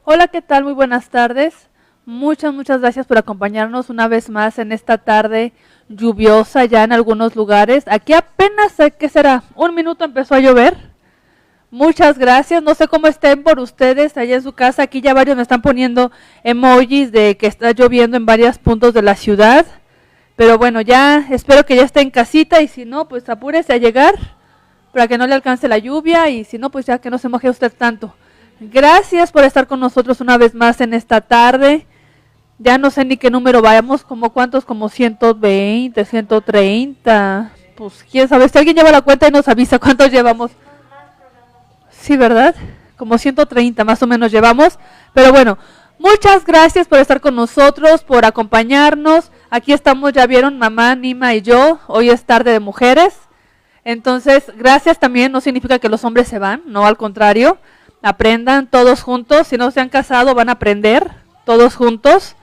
Hola, ¿qué tal? Muy buenas tardes. Muchas gracias por acompañarnos una vez más en esta tarde lluviosa ya en algunos lugares. Aquí apenas, ¿qué será? Un minuto empezó a llover. Muchas gracias. No sé cómo estén por ustedes allá en su casa. Aquí ya varios me están poniendo emojis de que está lloviendo en varios puntos de la ciudad. Pero bueno, ya espero que ya esté en casita y si no, pues apúrese a llegar para que no le alcance la lluvia y si no, pues ya que no se moje usted tanto. Gracias por estar con nosotros una vez más en esta tarde. Ya no sé ni qué número vayamos, como cuántos, como 120, 130. Pues quién sabe, si alguien lleva la cuenta y nos avisa cuántos llevamos. Sí, ¿verdad? Como 130 más o menos llevamos. Pero bueno, muchas gracias por estar con nosotros, por acompañarnos. Aquí estamos, ya vieron, mamá, Nima y yo. Hoy es tarde de mujeres. Entonces, gracias también no significa que los hombres se van, no, al contrario. Aprendan todos juntos, si no se han casado van a aprender todos juntos.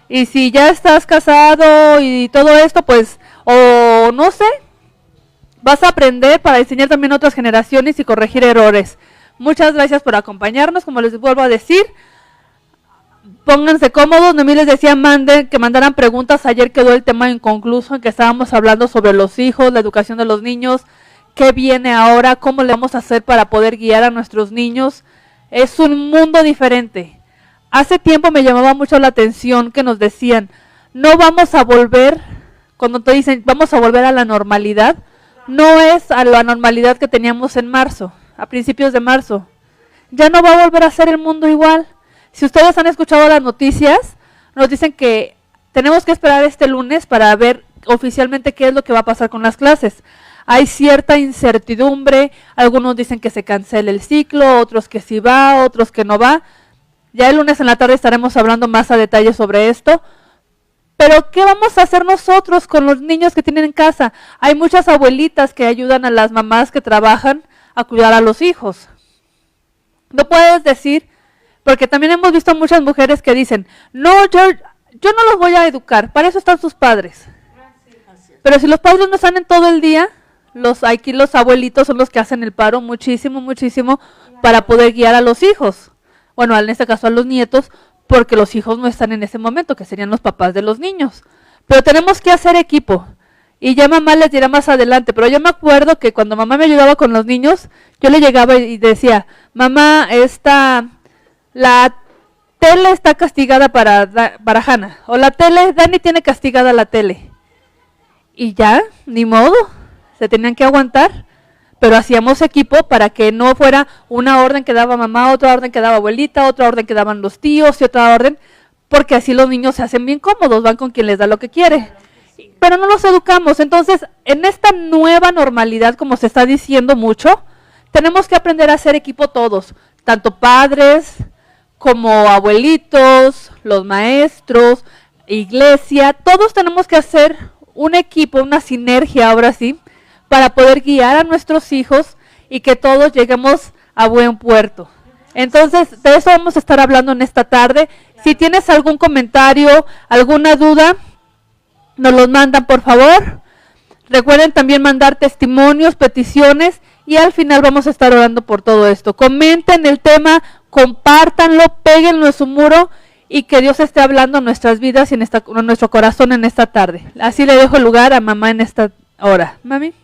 Y si ya estás casado y todo esto, pues, o no sé, vas a aprender para enseñar también a otras generaciones y corregir errores. Muchas gracias por acompañarnos, como les vuelvo a decir. Pónganse cómodos, Noemí les decía que mandaran preguntas. Ayer quedó el tema inconcluso en que estábamos hablando sobre los hijos, la educación de los niños. ¿Qué viene ahora? ¿Cómo le vamos a hacer para poder guiar a nuestros niños? Es un mundo diferente. Hace tiempo me llamaba mucho la atención que nos decían, no vamos a volver, cuando te dicen vamos a volver a la normalidad, no es a la normalidad que teníamos en marzo, a principios de marzo. Ya no va a volver a ser el mundo igual. Si ustedes han escuchado las noticias, nos dicen que tenemos que esperar este lunes para ver oficialmente qué es lo que va a pasar con las clases. Hay cierta incertidumbre, algunos dicen que se cancela el ciclo, otros que sí va, otros que no va. Ya el lunes en la tarde estaremos hablando más a detalle sobre esto. Pero, ¿qué vamos a hacer nosotros con los niños que tienen en casa? Hay muchas abuelitas que ayudan a las mamás que trabajan a cuidar a los hijos. No puedes decir, porque también hemos visto muchas mujeres que dicen, no, yo no los voy a educar, para eso están sus padres. Pero si los padres no están en todo el día, aquí los abuelitos son los que hacen el paro muchísimo para poder guiar a los hijos. Bueno, en este caso a los nietos, porque los hijos no están en ese momento, que serían los papás de los niños. Pero tenemos que hacer equipo. Y ya mamá les dirá más adelante, pero yo me acuerdo que cuando mamá me ayudaba con los niños, yo le llegaba y decía, mamá, la tele está castigada para Hannah, o la tele, Dani tiene castigada la tele. Y ya, ni modo, se tenían que aguantar, pero hacíamos equipo para que no fuera una orden que daba mamá, otra orden que daba abuelita, otra orden que daban los tíos y otra orden, porque así los niños se hacen bien cómodos, van con quien les da lo que quiere. Pero no los educamos. Entonces, en esta nueva normalidad, como se está diciendo mucho, tenemos que aprender a hacer equipo todos, tanto padres como abuelitos, los maestros, iglesia, todos tenemos que hacer un equipo, una sinergia ahora sí, para poder guiar a nuestros hijos y que todos lleguemos a buen puerto. Entonces, de eso vamos a estar hablando en esta tarde. Si tienes algún comentario, alguna duda, nos los mandan, por favor. Recuerden también mandar testimonios, peticiones, y al final vamos a estar orando por todo esto. Comenten el tema, compártanlo, péguenlo en su muro, y que Dios esté hablando en nuestras vidas y en nuestro corazón en esta tarde. Así le dejo lugar a mamá en esta hora. Mami.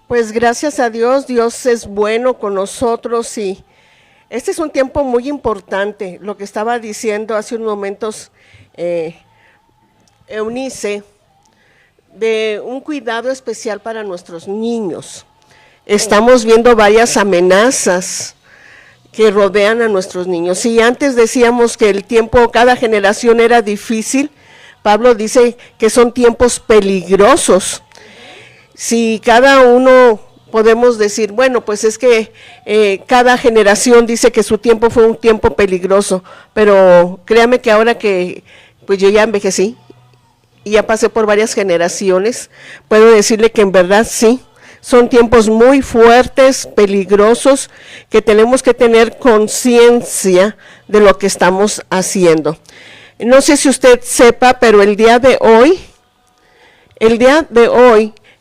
Pues gracias a Dios, Dios es bueno con nosotros y este es un tiempo muy importante. Lo que estaba diciendo hace unos momentos Eunice, de un cuidado especial para nuestros niños. Estamos viendo varias amenazas que rodean a nuestros niños. Y antes decíamos que el tiempo, cada generación era difícil. Pablo dice que son tiempos peligrosos. Si cada uno podemos decir, bueno, pues es que cada generación dice que su tiempo fue un tiempo peligroso, pero créame que ahora que pues yo ya envejecí y ya pasé por varias generaciones, puedo decirle que en verdad sí, son tiempos muy fuertes, peligrosos, que tenemos que tener conciencia de lo que estamos haciendo. No sé si usted sepa, pero el día de hoy,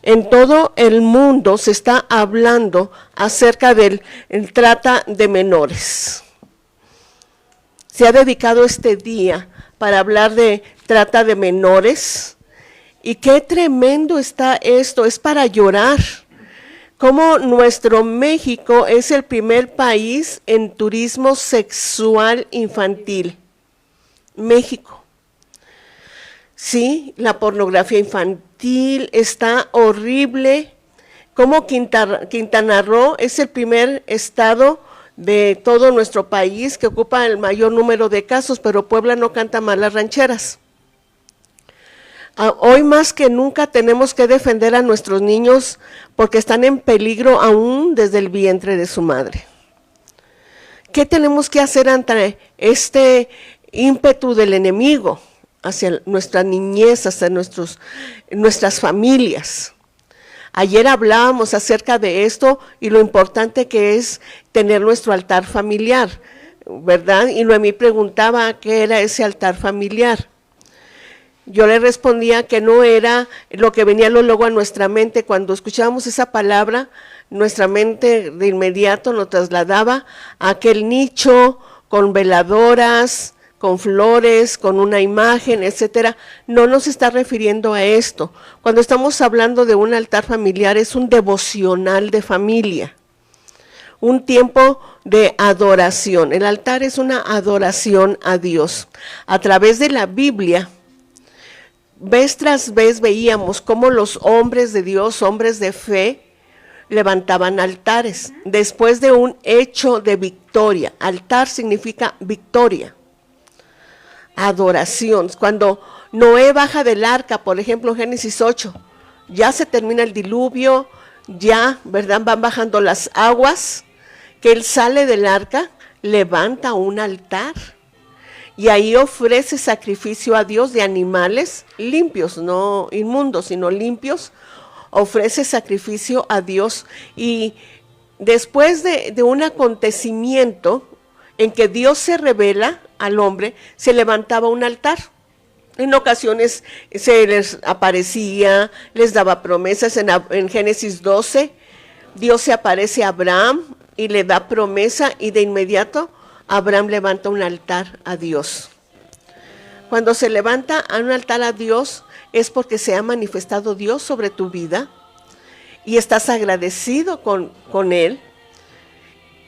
en todo el mundo se está hablando acerca del trata de menores. se ha dedicado este día para hablar de trata de menores. Y qué tremendo está esto, es para llorar. Como nuestro México es el primer país en turismo sexual infantil. México. Sí, la pornografía infantil está horrible. Como Quintana Roo es el primer estado de todo nuestro país que ocupa el mayor número de casos, pero Puebla no canta mal las rancheras. Hoy más que nunca tenemos que defender a nuestros niños porque están en peligro aún desde el vientre de su madre. ¿Qué tenemos que hacer ante este ímpetu del enemigo hacia nuestra niñez, hacia nuestras familias? Ayer hablábamos acerca de esto y lo importante que es tener nuestro altar familiar, ¿verdad? Y Noemí preguntaba qué era ese altar familiar. Yo le respondía que no era lo que venía luego a nuestra mente. Cuando escuchábamos esa palabra, nuestra mente de inmediato nos trasladaba a aquel nicho con veladoras, con flores, con una imagen, etcétera. No nos está refiriendo a esto. Cuando estamos hablando de un altar familiar, es un devocional de familia, un tiempo de adoración. El altar es una adoración a Dios. A través de la Biblia, vez tras vez veíamos cómo los hombres de Dios, hombres de fe, levantaban altares después de un hecho de victoria. Altar significa victoria, adoración. Cuando Noé baja del arca, por ejemplo, Génesis 8, ya se termina el diluvio, ya, ¿verdad? Van bajando las aguas, que él sale del arca, levanta un altar. Y ahí ofrece sacrificio a Dios de animales limpios, no inmundos, sino limpios. Ofrece sacrificio a Dios. Y después de un acontecimiento en que Dios se revela al hombre, se levantaba un altar. En ocasiones se les aparecía, les daba promesas. En Génesis 12, Dios se aparece a Abraham y le da promesa y de inmediato Abraham levanta un altar a Dios. Cuando se levanta a un altar a Dios es porque se ha manifestado Dios sobre tu vida y estás agradecido con Él.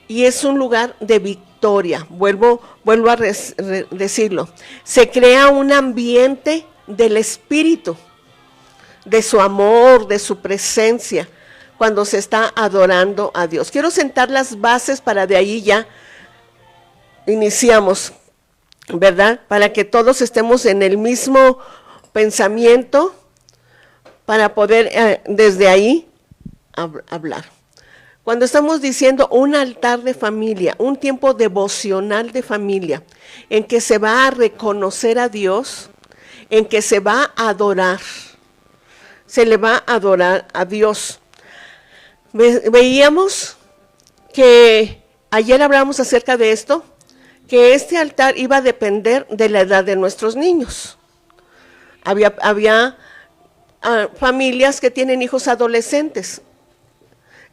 Y es un lugar de victoria. Vuelvo a decirlo. Se crea un ambiente del Espíritu, de su amor, de su presencia, cuando se está adorando a Dios. Quiero sentar las bases para de ahí ya iniciamos, ¿verdad? Para que todos estemos en el mismo pensamiento, para poder desde ahí hablar. Cuando estamos diciendo un altar de familia, un tiempo devocional de familia, en que se va a reconocer a Dios, en que se va a adorar, se le va a adorar a Dios. Veíamos que ayer hablamos acerca de esto, que este altar iba a depender de la edad de nuestros niños. Había familias que tienen hijos adolescentes.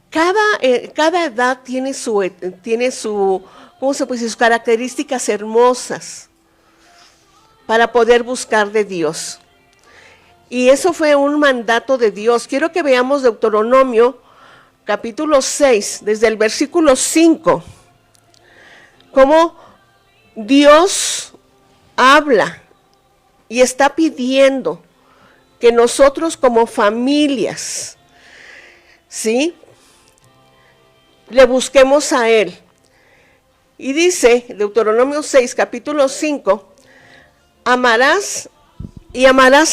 Cada edad tiene su, ¿cómo se puede decir? Sus características hermosas para poder buscar de Dios. Y eso fue un mandato de Dios. Quiero que veamos Deuteronomio, capítulo 6, desde el versículo 5, cómo Dios habla y está pidiendo que nosotros como familias, ¿sí?, le busquemos a Él. Y dice, Deuteronomio 6, capítulo 5, amarás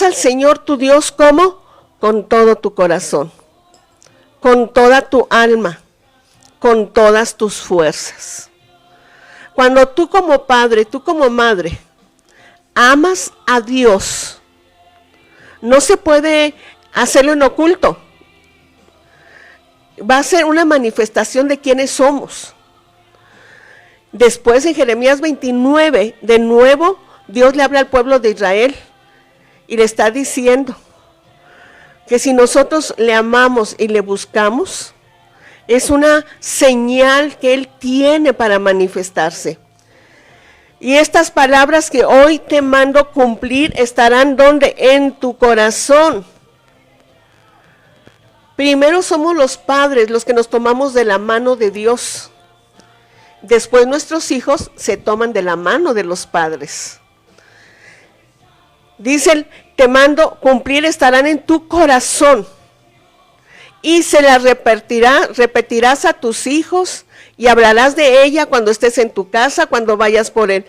al Señor tu Dios, ¿cómo? Con todo tu corazón, con toda tu alma, con todas tus fuerzas. Cuando tú como padre, tú como madre, amas a Dios, no se puede hacerlo en oculto. Va a ser una manifestación de quiénes somos. Después en Jeremías 29, de nuevo, Dios le habla al pueblo de Israel y le está diciendo que si nosotros le amamos y le buscamos, es una señal que Él tiene para manifestarse. Y estas palabras que hoy te mando cumplir estarán ¿dónde? En tu corazón. Primero somos los padres los que nos tomamos de la mano de Dios. Después nuestros hijos se toman de la mano de los padres. Dice, te mando cumplir estarán en tu corazón. Y se las repetirás a tus hijos y hablarás de ella cuando estés en tu casa, cuando vayas por el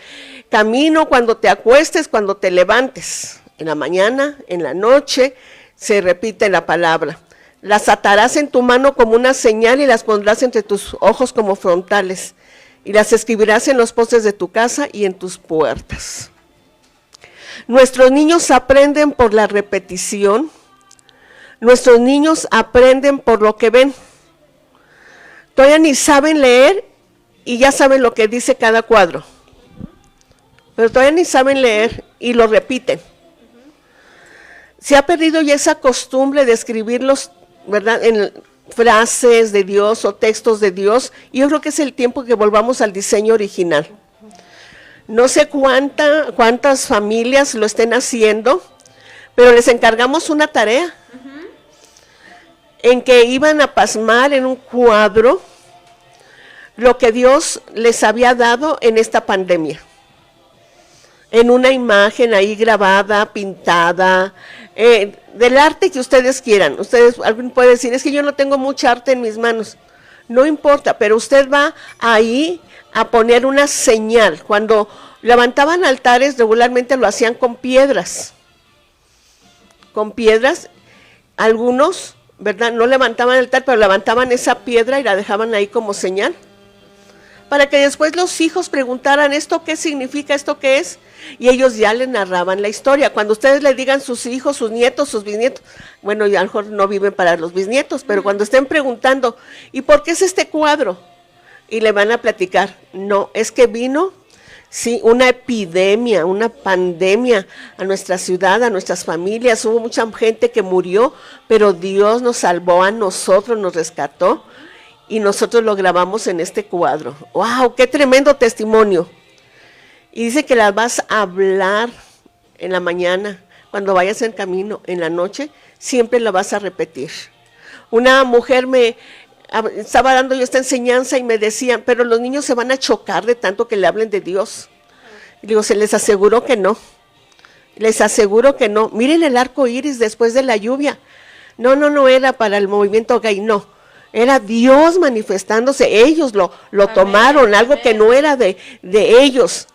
camino, cuando te acuestes, cuando te levantes. En la mañana, en la noche, se repite la palabra. Las atarás en tu mano como una señal y las pondrás entre tus ojos como frontales. Y las escribirás en los postes de tu casa y en tus puertas. Nuestros niños aprenden por la repetición. Nuestros niños aprenden por lo que ven. Todavía ni saben leer y ya saben lo que dice cada cuadro. Pero todavía ni saben leer y lo repiten. Se ha perdido ya esa costumbre de escribirlos, ¿verdad?, en frases de Dios o textos de Dios. Y yo creo que es el tiempo que volvamos al diseño original. No sé cuántas familias lo estén haciendo, pero les encargamos una tarea en que iban a plasmar en un cuadro lo que Dios les había dado en esta pandemia. En una imagen ahí grabada, pintada, del arte que ustedes quieran. Alguien puede decir, es que yo no tengo mucha arte en mis manos. No importa, pero usted va ahí a poner una señal. Cuando levantaban altares, regularmente lo hacían con piedras. Con piedras, algunos, ¿verdad?, no levantaban el altar, pero levantaban esa piedra y la dejaban ahí como señal. Para que después los hijos preguntaran, ¿esto qué significa? ¿Esto qué es? Y ellos ya le narraban la historia. Cuando ustedes le digan sus hijos, sus nietos, sus bisnietos, bueno, ya a lo mejor no viven para los bisnietos, pero cuando estén preguntando, ¿y por qué es este cuadro? Y le van a platicar, no, es que vino, sí, una epidemia, una pandemia a nuestra ciudad, a nuestras familias. Hubo mucha gente que murió, pero Dios nos salvó a nosotros, nos rescató. Y nosotros lo grabamos en este cuadro. ¡Wow! ¡Qué tremendo testimonio! Y dice que las vas a hablar en la mañana, cuando vayas en camino, en la noche, siempre la vas a repetir. Una mujer me estaba dando yo esta enseñanza y me decían, pero los niños se van a chocar de tanto que le hablen de Dios. Y digo, se les aseguró que no. Les aseguro que no. Miren el arco iris después de la lluvia. No era para el movimiento gay, no. Era Dios manifestándose, ellos lo tomaron, algo que no era de ellos.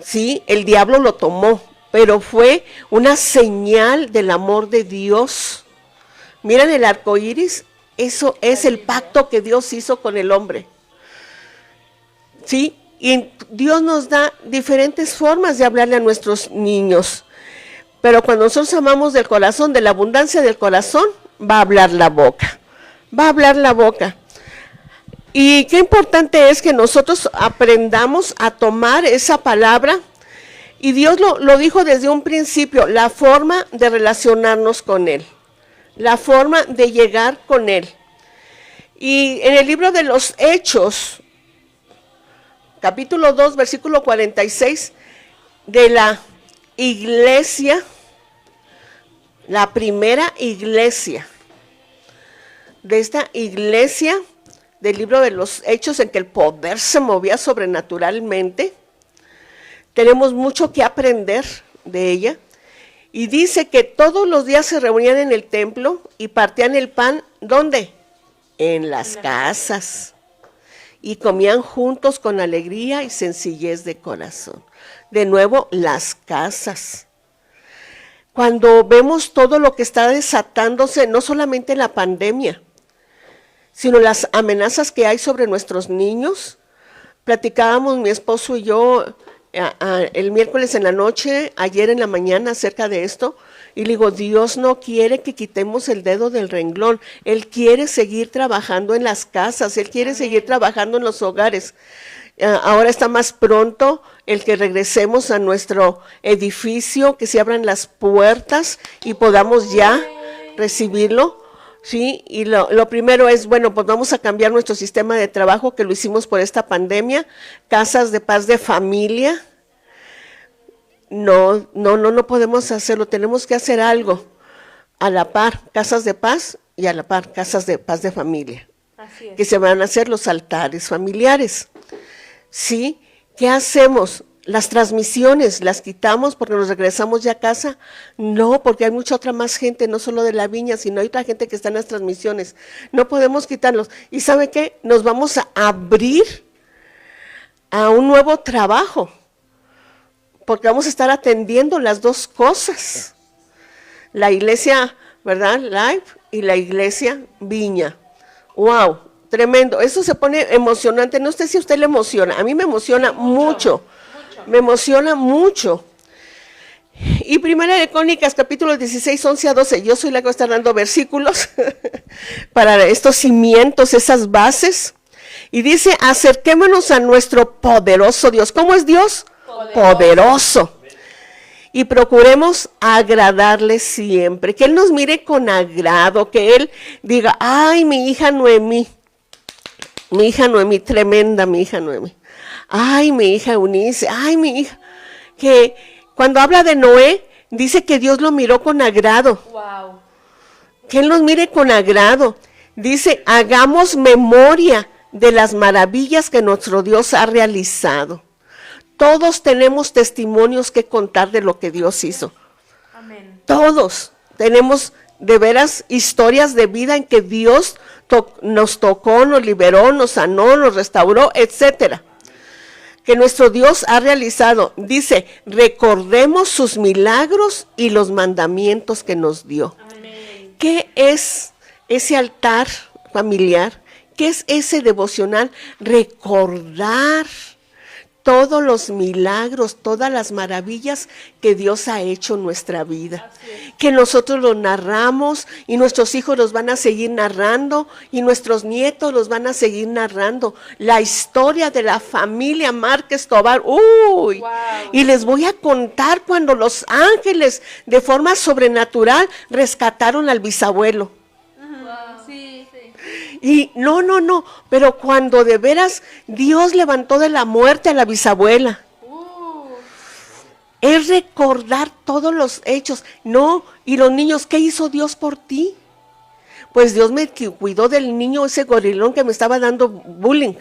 Sí, el diablo lo tomó, pero fue una señal del amor de Dios. Miren el arco iris, eso es el pacto que Dios hizo con el hombre. Sí, y Dios nos da diferentes formas de hablarle a nuestros niños. Pero cuando nosotros amamos del corazón, de la abundancia del corazón, va a hablar la boca. Va a hablar la boca. Y qué importante es que nosotros aprendamos a tomar esa palabra. Y Dios lo dijo desde un principio, la forma de relacionarnos con Él. La forma de llegar con Él. Y en el libro de los Hechos, capítulo 2, versículo 46, de la iglesia, la primera iglesia, de esta iglesia del libro de los Hechos en que el poder se movía sobrenaturalmente. Tenemos mucho que aprender de ella. Y dice que todos los días se reunían en el templo y partían el pan, ¿dónde? En las casas. Y comían juntos con alegría y sencillez de corazón. De nuevo, las casas. Cuando vemos todo lo que está desatándose, no solamente la pandemia, sino las amenazas que hay sobre nuestros niños. Platicábamos mi esposo y yo el miércoles en la noche, ayer en la mañana, acerca de esto, y le digo, Dios no quiere que quitemos el dedo del renglón. Él quiere seguir trabajando en las casas, Él quiere seguir trabajando en los hogares. Ahora está más pronto el que regresemos a nuestro edificio, que se abran las puertas y podamos ya recibirlo. Sí, y lo primero es, bueno, pues vamos a cambiar nuestro sistema de trabajo, que lo hicimos por esta pandemia, casas de paz de familia. No podemos hacerlo, tenemos que hacer algo a la par, casas de paz y a la par, casas de paz de familia. Así es. Que se van a hacer los altares familiares. ¿Sí? ¿Qué hacemos? Las transmisiones, ¿las quitamos porque nos regresamos ya a casa? No, porque hay mucha otra más gente, no solo de la viña, sino hay otra gente que está en las transmisiones. No podemos quitarlos. ¿Y sabe qué? Nos vamos a abrir a un nuevo trabajo, porque vamos a estar atendiendo las dos cosas. La iglesia, ¿verdad? Live y la iglesia Viña. ¡Wow! Tremendo. Eso se pone emocionante. No sé si a usted le emociona. A mí me emociona mucho. Me emociona mucho. Y Primera de Crónicas, capítulo 16, 11 a 12. Yo soy la que va a estar dando versículos para estos cimientos, esas bases. Y dice, acerquémonos a nuestro poderoso Dios. ¿Cómo es Dios? Poderoso. Y procuremos agradarle siempre. Que Él nos mire con agrado. Que Él diga, ay, mi hija Noemí. Mi hija Noemí, tremenda mi hija Noemí. Ay, mi hija Eunice, ay, mi hija. Que cuando habla de Noé, dice que Dios lo miró con agrado. Wow. Que Él nos mire con agrado. Dice, hagamos memoria de las maravillas que nuestro Dios ha realizado. Todos tenemos testimonios que contar de lo que Dios hizo. Amén. Todos tenemos de veras historias de vida en que Dios nos tocó, nos liberó, nos sanó, nos restauró, etcétera. Que nuestro Dios ha realizado. Dice, recordemos sus milagros y los mandamientos que nos dio. Amén. ¿Qué es ese altar familiar? ¿Qué es ese devocional? Recordar todos los milagros, todas las maravillas que Dios ha hecho en nuestra vida. Que nosotros los narramos y nuestros hijos los van a seguir narrando y nuestros nietos los van a seguir narrando. La historia de la familia Márquez Tovar, ¡uy! Wow. Y les voy a contar cuando los ángeles de forma sobrenatural rescataron al bisabuelo. Wow. Sí, sí. Y no, pero cuando de veras Dios levantó de la muerte a la bisabuela. Es recordar todos los hechos. No, y los niños, ¿qué hizo Dios por ti? Pues Dios me cuidó del niño, ese gorilón que me estaba dando bullying.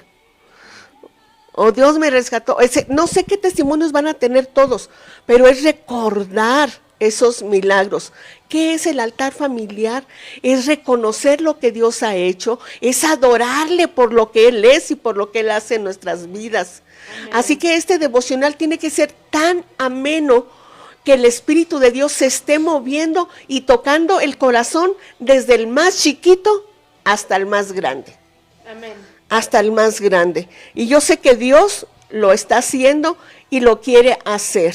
O Dios me rescató. No sé qué testimonios van a tener todos, pero es recordar esos milagros. ¿Qué es el altar familiar? Es reconocer lo que Dios ha hecho, es adorarle por lo que Él es y por lo que Él hace en nuestras vidas. Amén. Así que este devocional tiene que ser tan ameno que el Espíritu de Dios se esté moviendo y tocando el corazón desde el más chiquito hasta el más grande. Amén. Hasta el más grande. Y yo sé que Dios lo está haciendo y lo quiere hacer.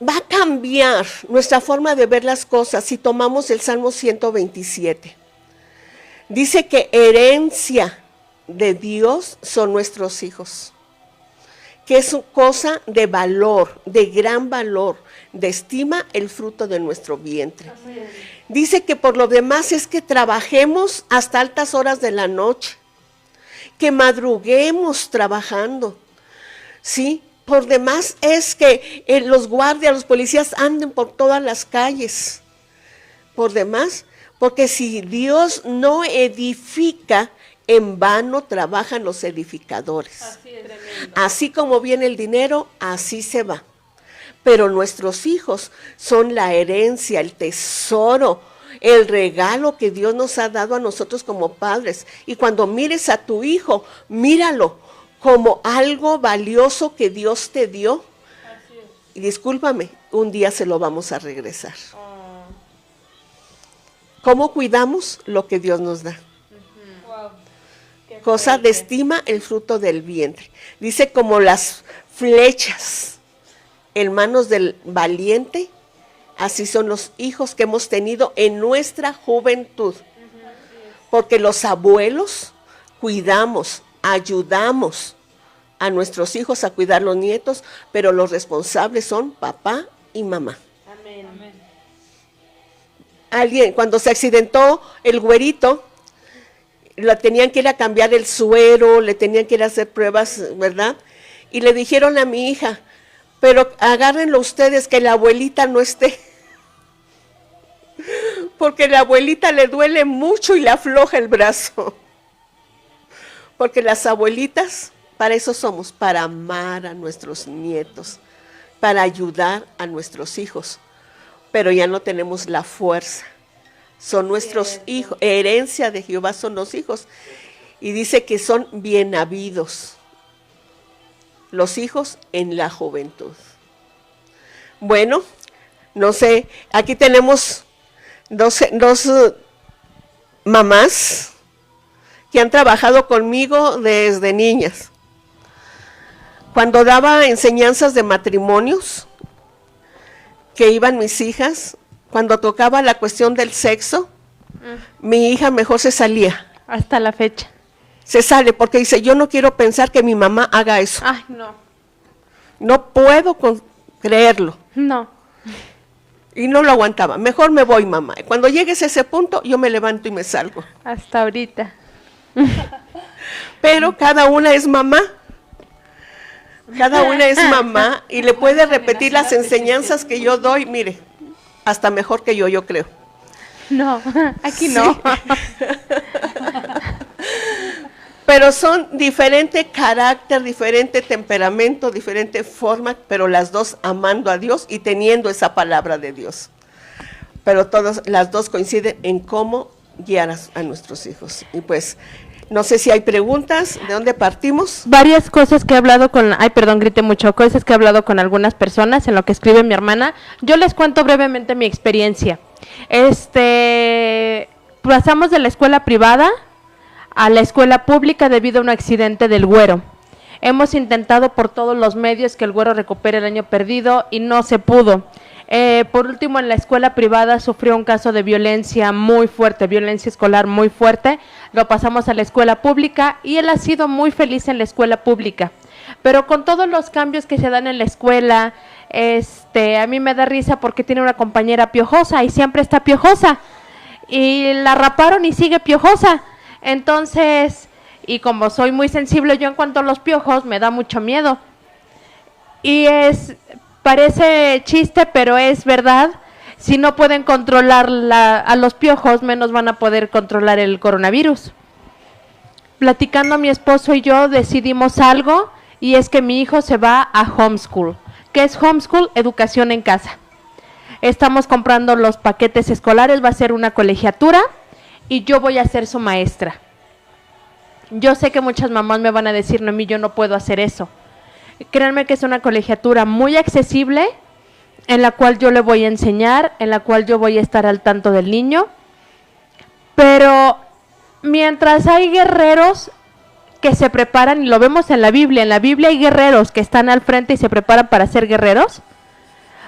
Va a cambiar nuestra forma de ver las cosas si tomamos el Salmo 127. Dice que herencia de Dios son nuestros hijos, que es cosa de valor, de gran valor, de estima el fruto de nuestro vientre. Amén. Dice que por lo demás es que trabajemos hasta altas horas de la noche, que madruguemos trabajando, ¿sí? Por demás es que los guardias, los policías anden por todas las calles. Por demás, porque si Dios no edifica, en vano trabajan los edificadores. Así como viene el dinero, así se va. Pero nuestros hijos son la herencia, el tesoro, el regalo que Dios nos ha dado a nosotros como padres. Y cuando mires a tu hijo, míralo como algo valioso que Dios te dio. Y discúlpame, un día se lo vamos a regresar. ¿Cómo cuidamos lo que Dios nos da? Cosa de estima el fruto del vientre. Dice como las flechas en manos del valiente, así son los hijos que hemos tenido en nuestra juventud. Porque los abuelos cuidamos, ayudamos a nuestros hijos a cuidar los nietos, pero los responsables son papá y mamá. Amén. alguien, cuando se accidentó el güerito, la tenían que ir a cambiar el suero, le tenían que ir a hacer pruebas, ¿verdad? Y le dijeron a mi hija, pero agárrenlo ustedes que la abuelita no esté. Porque la abuelita le duele mucho y le afloja el brazo. Porque las abuelitas, para eso somos, para amar a nuestros nietos, para ayudar a nuestros hijos. Pero ya no tenemos la fuerza. Son nuestros hijos, herencia de Jehová son los hijos. Y dice que son bien habidos los hijos en la juventud. Bueno, no sé, aquí tenemos dos mamás que han trabajado conmigo desde niñas. Cuando daba enseñanzas de matrimonios, que iban mis hijas, cuando tocaba la cuestión del sexo, mi hija mejor se salía. Hasta la fecha. Se sale porque dice, yo no quiero pensar que mi mamá haga eso. Ay, no. No puedo creerlo. No. Y no lo aguantaba. Mejor me voy, mamá. Cuando llegues a ese punto, yo me levanto y me salgo. Hasta ahorita. Pero cada una es mamá. Cada una es mamá y le puede repetir las enseñanzas que yo doy, mire, hasta mejor que yo creo. No, aquí no. Pero son diferente carácter, diferente temperamento, diferente forma, pero las dos amando a Dios y teniendo esa palabra de Dios. Pero las dos coinciden en cómo guiar a nuestros hijos. Y pues, no sé si hay preguntas, ¿de dónde partimos? Varias cosas que he hablado grité mucho, cosas que he hablado con algunas personas en lo que escribe mi hermana. Yo les cuento brevemente mi experiencia. Pasamos de la escuela privada a la escuela pública debido a un accidente del güero. Hemos intentado por todos los medios que el güero recupere el año perdido y no se pudo. Por último, en la escuela privada sufrió un caso de violencia muy fuerte, violencia escolar muy fuerte. Lo pasamos a la escuela pública y él ha sido muy feliz en la escuela pública. Pero con todos los cambios que se dan en la escuela, a mí me da risa porque tiene una compañera piojosa y siempre está piojosa. Y la raparon y sigue piojosa. Entonces, y como soy muy sensible yo en cuanto a los piojos, me da mucho miedo. Y parece chiste, pero es verdad. Si no pueden controlar a los piojos, menos van a poder controlar el coronavirus. Platicando mi esposo y yo decidimos algo, y es que mi hijo se va a homeschool. ¿Qué es homeschool? Educación en casa. Estamos comprando los paquetes escolares, va a ser una colegiatura, y yo voy a ser su maestra. Yo sé que muchas mamás me van a decir, no, yo no puedo hacer eso. Créanme que es una colegiatura muy accesible, en la cual yo le voy a enseñar, en la cual yo voy a estar al tanto del niño. Pero mientras hay guerreros que se preparan, y lo vemos en la Biblia hay guerreros que están al frente y se preparan para ser guerreros.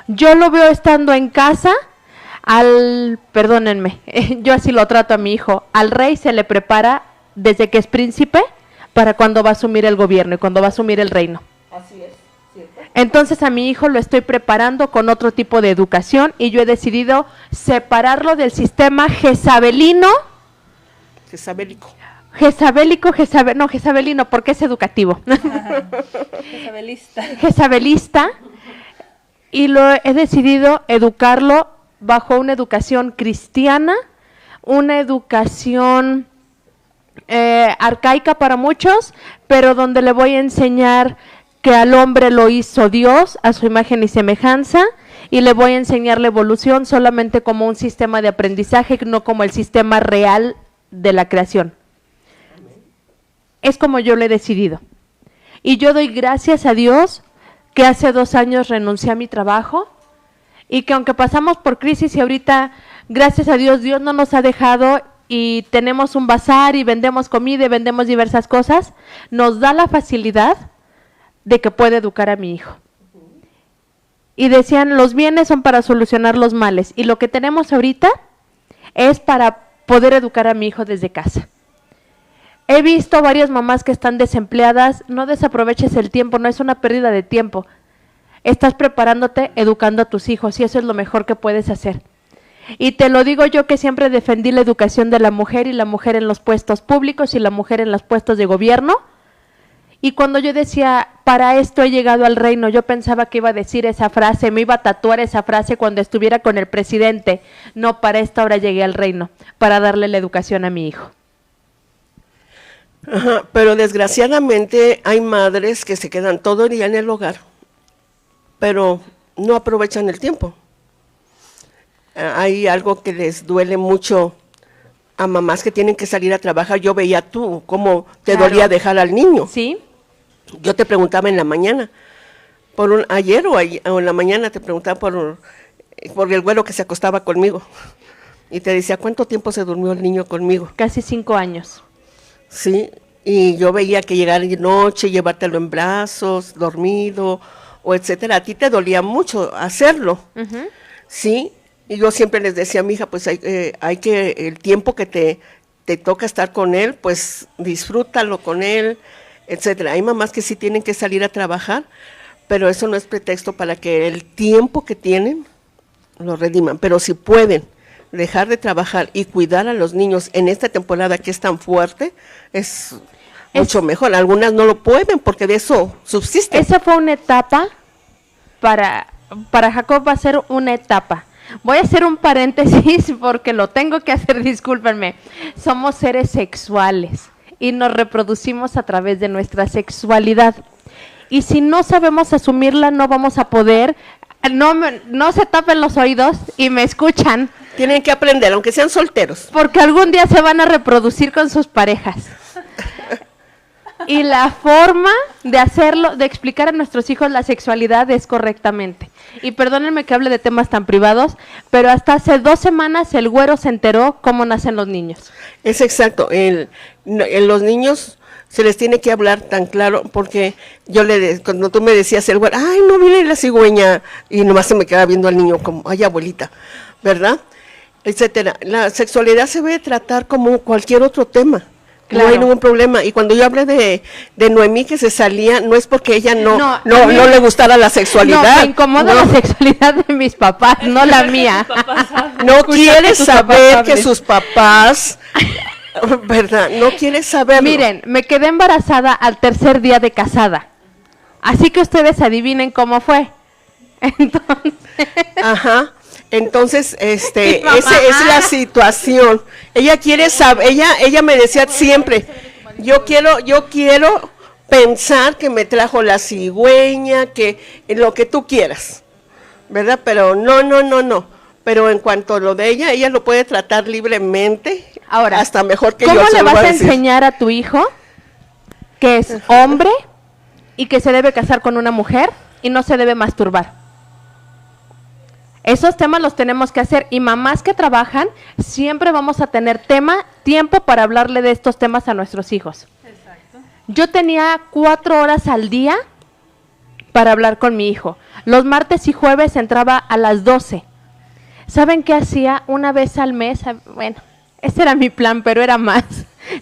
Yo lo veo estando en casa, perdónenme, yo así lo trato a mi hijo, al rey se le prepara desde que es príncipe para cuando va a asumir el gobierno y cuando va a asumir el reino. Así es, ¿cierto? Entonces a mi hijo lo estoy preparando con otro tipo de educación y yo he decidido separarlo del sistema jezabelino. Jezabelino, porque es educativo. Jezabelista. Y he decidido educarlo bajo una educación cristiana, una educación arcaica para muchos, pero donde le voy a enseñar que al hombre lo hizo Dios a su imagen y semejanza, y le voy a enseñar la evolución solamente como un sistema de aprendizaje, no como el sistema real de la creación. Es como yo lo he decidido. Y yo doy gracias a Dios que hace 2 años renuncié a mi trabajo y que aunque pasamos por crisis y ahorita, gracias a Dios, Dios no nos ha dejado y tenemos un bazar y vendemos comida y vendemos diversas cosas, nos da la facilidad de que pueda educar a mi hijo. Y decían, los bienes son para solucionar los males y lo que tenemos ahorita es para poder educar a mi hijo desde casa. He visto varias mamás que están desempleadas, no desaproveches el tiempo, no es una pérdida de tiempo. Estás preparándote, educando a tus hijos y eso es lo mejor que puedes hacer. Y te lo digo yo que siempre defendí la educación de la mujer y la mujer en los puestos públicos y la mujer en los puestos de gobierno. Y cuando yo decía, para esto he llegado al reino, yo pensaba que iba a decir esa frase, me iba a tatuar esa frase cuando estuviera con el presidente. No, para esta hora llegué al reino, para darle la educación a mi hijo. Ajá, pero desgraciadamente hay madres que se quedan todo el día en el hogar, pero no aprovechan el tiempo. Hay algo que les duele mucho a mamás que tienen que salir a trabajar. Yo veía tú cómo te Claro. dolía dejar al niño. ¿Sí? Yo te preguntaba en la mañana, ayer o en la mañana te preguntaba por el güero que se acostaba conmigo. Y te decía, ¿cuánto tiempo se durmió el niño conmigo? Casi 5 años. Sí, y yo veía que llegara de noche, llevártelo en brazos, dormido, o etcétera. A ti te dolía mucho hacerlo, Ujú. ¿sí? Y yo siempre les decía a mi hija, pues hay que, el tiempo que te toca estar con él, pues disfrútalo con él, etcétera. Hay mamás que sí tienen que salir a trabajar, pero eso no es pretexto para que el tiempo que tienen lo rediman. Pero si pueden dejar de trabajar y cuidar a los niños en esta temporada que es tan fuerte, es mucho mejor. Algunas no lo pueden porque de eso subsisten. Esa fue una etapa, para Jacob va a ser una etapa. Voy a hacer un paréntesis porque lo tengo que hacer, discúlpenme. Somos seres sexuales y nos reproducimos a través de nuestra sexualidad. Y si no sabemos asumirla, no vamos a poder. No se tapen los oídos y me escuchan, Tienen que aprender, aunque sean solteros. porque algún día se van a reproducir con sus parejas. Y la forma de hacerlo, de explicar a nuestros hijos la sexualidad es correctamente. Y perdónenme que hable de temas tan privados, pero hasta hace 2 semanas el güero se enteró cómo nacen los niños. Es exacto. Los niños se les tiene que hablar tan claro, porque cuando tú me decías el güero, ay, no viene la cigüeña, y nomás se me quedaba viendo al niño como, ay, abuelita, ¿verdad? Etcétera. La sexualidad se debe tratar como cualquier otro tema. Claro. No hay ningún problema. Y cuando yo hablé de Noemí que se salía, no es porque ella no a mí- le gustara la sexualidad. No, me incomoda No. la sexualidad de mis papás, no la mía. No Escucha quiere que tus papás saber que hablen. sus papás, ¿verdad? No quiere saberlo. Miren, me quedé embarazada al 3er día de casada. Así que ustedes adivinen cómo fue. Entonces, Ajá. Entonces, Mi mamá. esa es la situación. Ella quiere saber, ella me decía siempre, yo quiero pensar que me trajo la cigüeña, que lo que tú quieras, ¿verdad? Pero no. Pero en cuanto a lo de ella lo puede tratar libremente, ahora, hasta mejor que ¿cómo yo se le lo vas voy a decir. enseñar a tu hijo que es hombre y que se debe casar con una mujer y no se debe masturbar? Esos temas los tenemos que hacer, y mamás que trabajan siempre vamos a tener tiempo para hablarle de estos temas a nuestros hijos. Exacto. Yo tenía 4 horas al día para hablar con mi hijo. Los martes y jueves entraba a las 12. ¿Saben qué hacía? Una vez al mes, bueno, ese era mi plan, pero era más.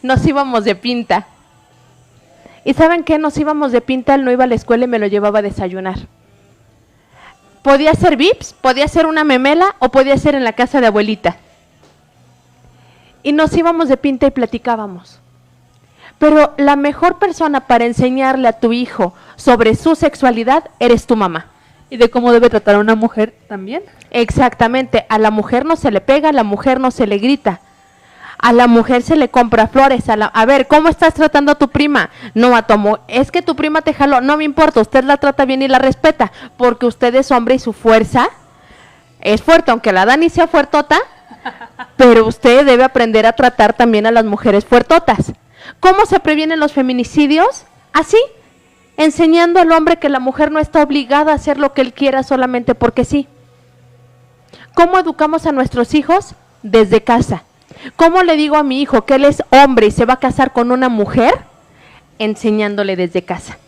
Nos íbamos de pinta. ¿Y saben qué? Nos íbamos de pinta, él no iba a la escuela y me lo llevaba a desayunar. Podía ser Vips, podía ser una memela o podía ser en la casa de abuelita. Y nos íbamos de pinta y platicábamos. Pero la mejor persona para enseñarle a tu hijo sobre su sexualidad eres tu mamá. Y de cómo debe tratar a una mujer también. Exactamente, a la mujer no se le pega, a la mujer no se le grita. A la mujer se le compra flores. A ver, ¿cómo estás tratando a tu prima? No, a tu es que tu prima te jaló. No me importa, usted la trata bien y la respeta, porque usted es hombre y su fuerza es fuerte, aunque la Dani sea fuertota, pero usted debe aprender a tratar también a las mujeres fuertotas. ¿Cómo se previenen los feminicidios? Así, enseñando al hombre que la mujer no está obligada a hacer lo que él quiera solamente porque sí. ¿Cómo educamos a nuestros hijos? Desde casa. ¿Cómo le digo a mi hijo que él es hombre y se va a casar con una mujer? Enseñándole desde casa.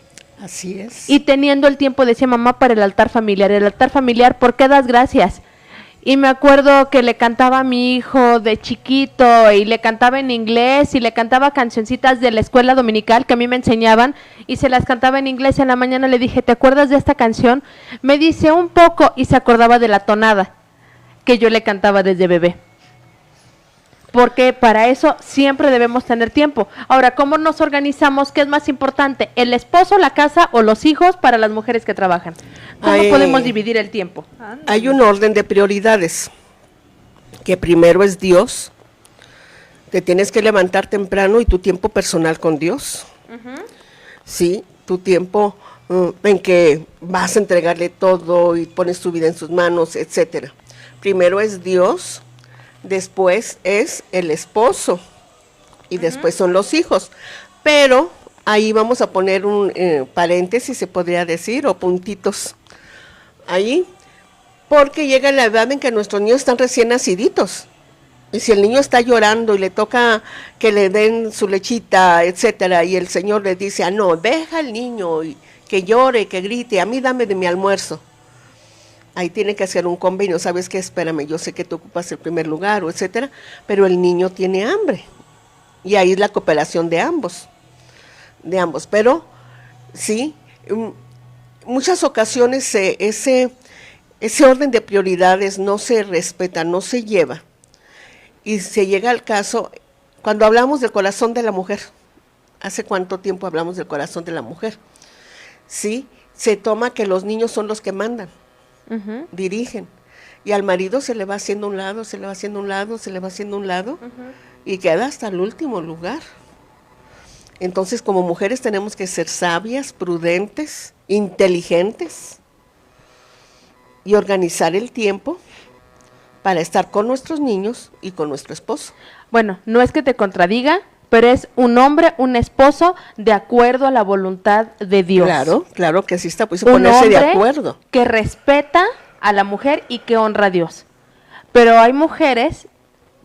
Así es. Y teniendo el tiempo, decía mamá, para el altar familiar. El altar familiar, ¿por qué das gracias? Y me acuerdo que le cantaba a mi hijo de chiquito, y le cantaba en inglés, y le cantaba cancioncitas de la escuela dominical que a mí me enseñaban, y se las cantaba en inglés. En la mañana le dije, ¿te acuerdas de esta canción? Me dice un poco, y se acordaba de la tonada. que yo le cantaba desde bebé. Porque para eso siempre debemos tener tiempo. Ahora, ¿cómo nos organizamos? ¿Qué es más importante? ¿El esposo, la casa o los hijos para las mujeres que trabajan? ¿Cómo podemos dividir el tiempo? Hay un orden de prioridades, que primero es Dios. Te tienes que levantar temprano y tu tiempo personal con Dios. Sí, tu tiempo en que vas a entregarle todo y pones tu vida en sus manos, etcétera. Primero es Dios, después es el esposo y después son los hijos. Pero ahí vamos a poner un paréntesis, se podría decir, o puntitos ahí, porque llega la edad en que nuestros niños están recién naciditos. Y si el niño está llorando y le toca que le den su lechita, etcétera, y el Señor le dice, no, deja al niño y que llore, que grite, a mí dame de mi almuerzo. Ahí tiene que hacer un convenio, ¿sabes qué? Espérame, yo sé que tú ocupas el primer lugar, o etcétera, pero el niño tiene hambre. Y ahí es la cooperación de ambos. Pero, sí, muchas ocasiones ese orden de prioridades no se respeta, no se lleva. Y se llega al caso, cuando hablamos del corazón de la mujer, ¿hace cuánto tiempo hablamos del corazón de la mujer? Sí, se toma que los niños son los que mandan, dirigen, y al marido se le va haciendo un lado, se le va haciendo un lado, se le va haciendo un lado, y queda hasta el último lugar. Entonces, como mujeres tenemos que ser sabias, prudentes, inteligentes, y organizar el tiempo para estar con nuestros niños y con nuestro esposo. Bueno, no es que te contradiga, pero es un hombre, un esposo, de acuerdo a la voluntad de Dios. Claro que así está, pues un ponerse de hombre acuerdo. Que respeta a la mujer y que honra a Dios. Pero hay mujeres,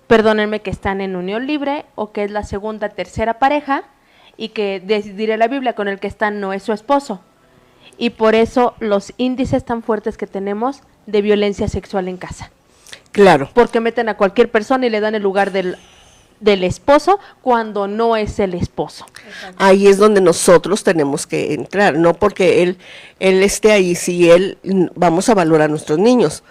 perdónenme, que están en unión libre o que es la segunda, tercera pareja y que diré la Biblia con el que están no es su esposo. Y por eso los índices tan fuertes que tenemos de violencia sexual en casa. Claro. Porque meten a cualquier persona y le dan el lugar del esposo cuando no es el esposo. Ahí es donde nosotros tenemos que entrar, no porque él esté ahí, si vamos a valorar a nuestros niños.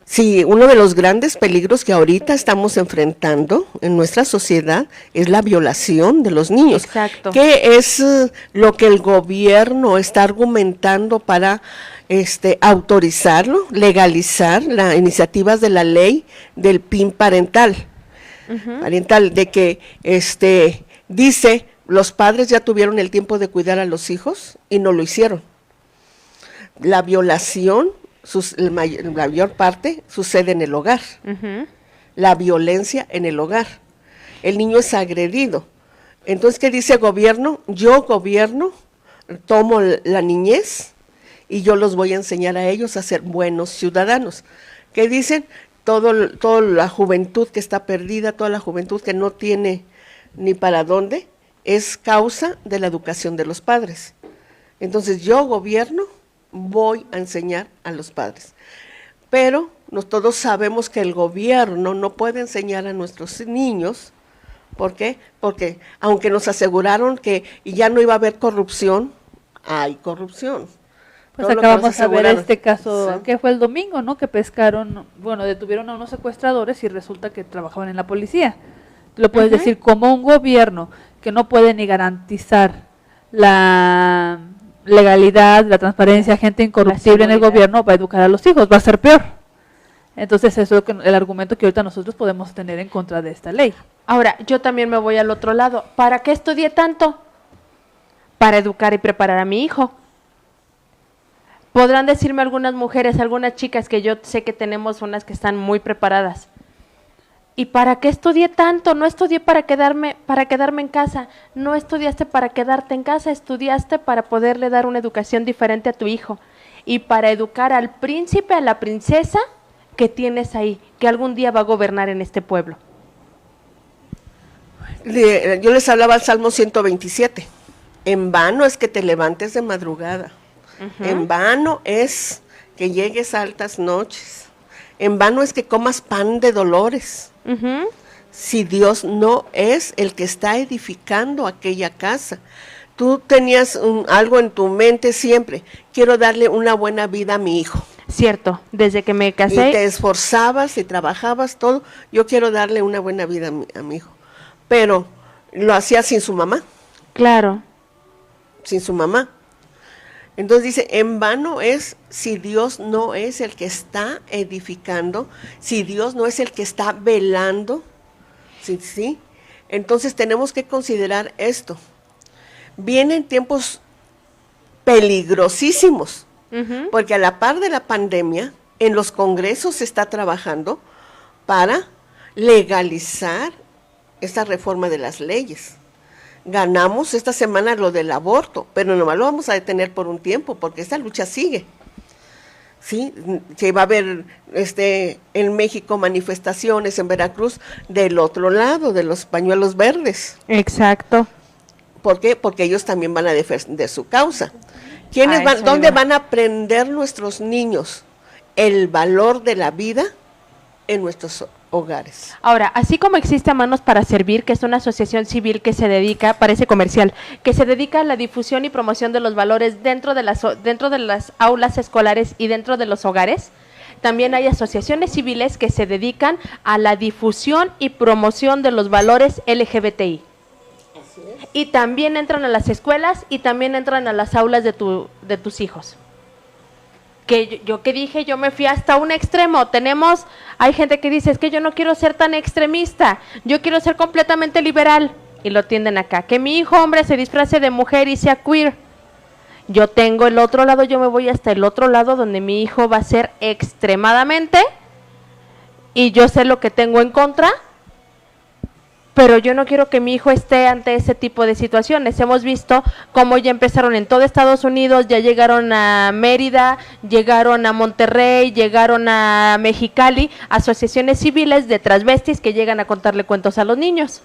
Sí, uno de los grandes peligros que ahorita estamos enfrentando en nuestra sociedad es la violación de los niños. Exacto. ¿Qué es lo que el gobierno está argumentando para autorizarlo, legalizar las iniciativas de la ley del PIN parental? Parental, de que dice, los padres ya tuvieron el tiempo de cuidar a los hijos y no lo hicieron. La violación, la mayor parte, sucede en el hogar. La violencia en el hogar. El niño es agredido. Entonces, ¿qué dice el gobierno? Yo, gobierno, tomo la niñez y yo los voy a enseñar a ellos a ser buenos ciudadanos. ¿Qué dicen? Toda la juventud que está perdida, toda la juventud que no tiene ni para dónde, es causa de la educación de los padres. Entonces yo, gobierno, voy a enseñar a los padres. Pero todos sabemos que el gobierno no puede enseñar a nuestros niños. ¿Por qué? Porque aunque nos aseguraron que ya no iba a haber corrupción, hay corrupción. Pues acabamos de ver este caso, sí, que fue el domingo, ¿no? Que detuvieron a unos secuestradores y resulta que trabajaban en la policía. Tú lo puedes decir, como un gobierno que no puede ni garantizar la legalidad, la transparencia, gente incorruptible en el gobierno, va a educar a los hijos, va a ser peor. Entonces eso es el argumento que ahorita nosotros podemos tener en contra de esta ley. Ahora, yo también me voy al otro lado. ¿Para qué estudié tanto? Para educar y preparar a mi hijo. Podrán decirme algunas mujeres, algunas chicas, que yo sé que tenemos unas que están muy preparadas. ¿Y para qué estudié tanto? No estudié para quedarme en casa. No estudiaste para quedarte en casa, estudiaste para poderle dar una educación diferente a tu hijo. Y para educar al príncipe, a la princesa que tienes ahí, que algún día va a gobernar en este pueblo. Yo les hablaba al Salmo 127. En vano es que te levantes de madrugada. En vano es que llegues a altas noches. En vano es que comas pan de dolores. Si Dios no es el que está edificando aquella casa. Tú tenías algo en tu mente siempre. Quiero darle una buena vida a mi hijo. Cierto, desde que me Y casé, te esforzabas y trabajabas todo. Yo quiero darle una buena vida a mi hijo. Pero lo hacía sin su mamá, claro, sin su mamá. Entonces dice, en vano es si Dios no es el que está edificando, si Dios no es el que está velando, ¿sí? Entonces tenemos que considerar esto. Vienen tiempos peligrosísimos, porque a la par de la pandemia, en los congresos se está trabajando para legalizar esta reforma de las leyes. Ganamos esta semana lo del aborto, pero nomás lo vamos a detener por un tiempo, porque esta lucha sigue. Sí, que va a haber en México manifestaciones, en Veracruz, del otro lado, de los pañuelos verdes. exacto. ¿Por qué? Porque ellos también van a defender su causa. ¿Quiénes van? Eso ¿Dónde iba. van a aprender nuestros niños el valor de la vida? En nuestros hogares. Ahora, así como existe Manos para Servir, que es una asociación civil que se dedica, parece comercial, que se dedica a la difusión y promoción de los valores dentro de las aulas escolares y dentro de los hogares, también hay asociaciones civiles que se dedican a la difusión y promoción de los valores LGBTI. Y también entran a las escuelas y también entran a las aulas de tus hijos. Que yo que dije, yo me fui hasta un extremo. Hay gente que dice, es que yo no quiero ser tan extremista, yo quiero ser completamente liberal. Y lo tienden acá. Que mi hijo hombre se disfrace de mujer y sea queer. Yo tengo el otro lado, yo me voy hasta el otro lado donde mi hijo va a ser extremadamente, y yo sé lo que tengo en contra, pero yo no quiero que mi hijo esté ante ese tipo de situaciones. Hemos visto cómo ya empezaron en todo Estados Unidos, ya llegaron a Mérida, llegaron a Monterrey, llegaron a Mexicali, asociaciones civiles de transvestis que llegan a contarle cuentos a los niños.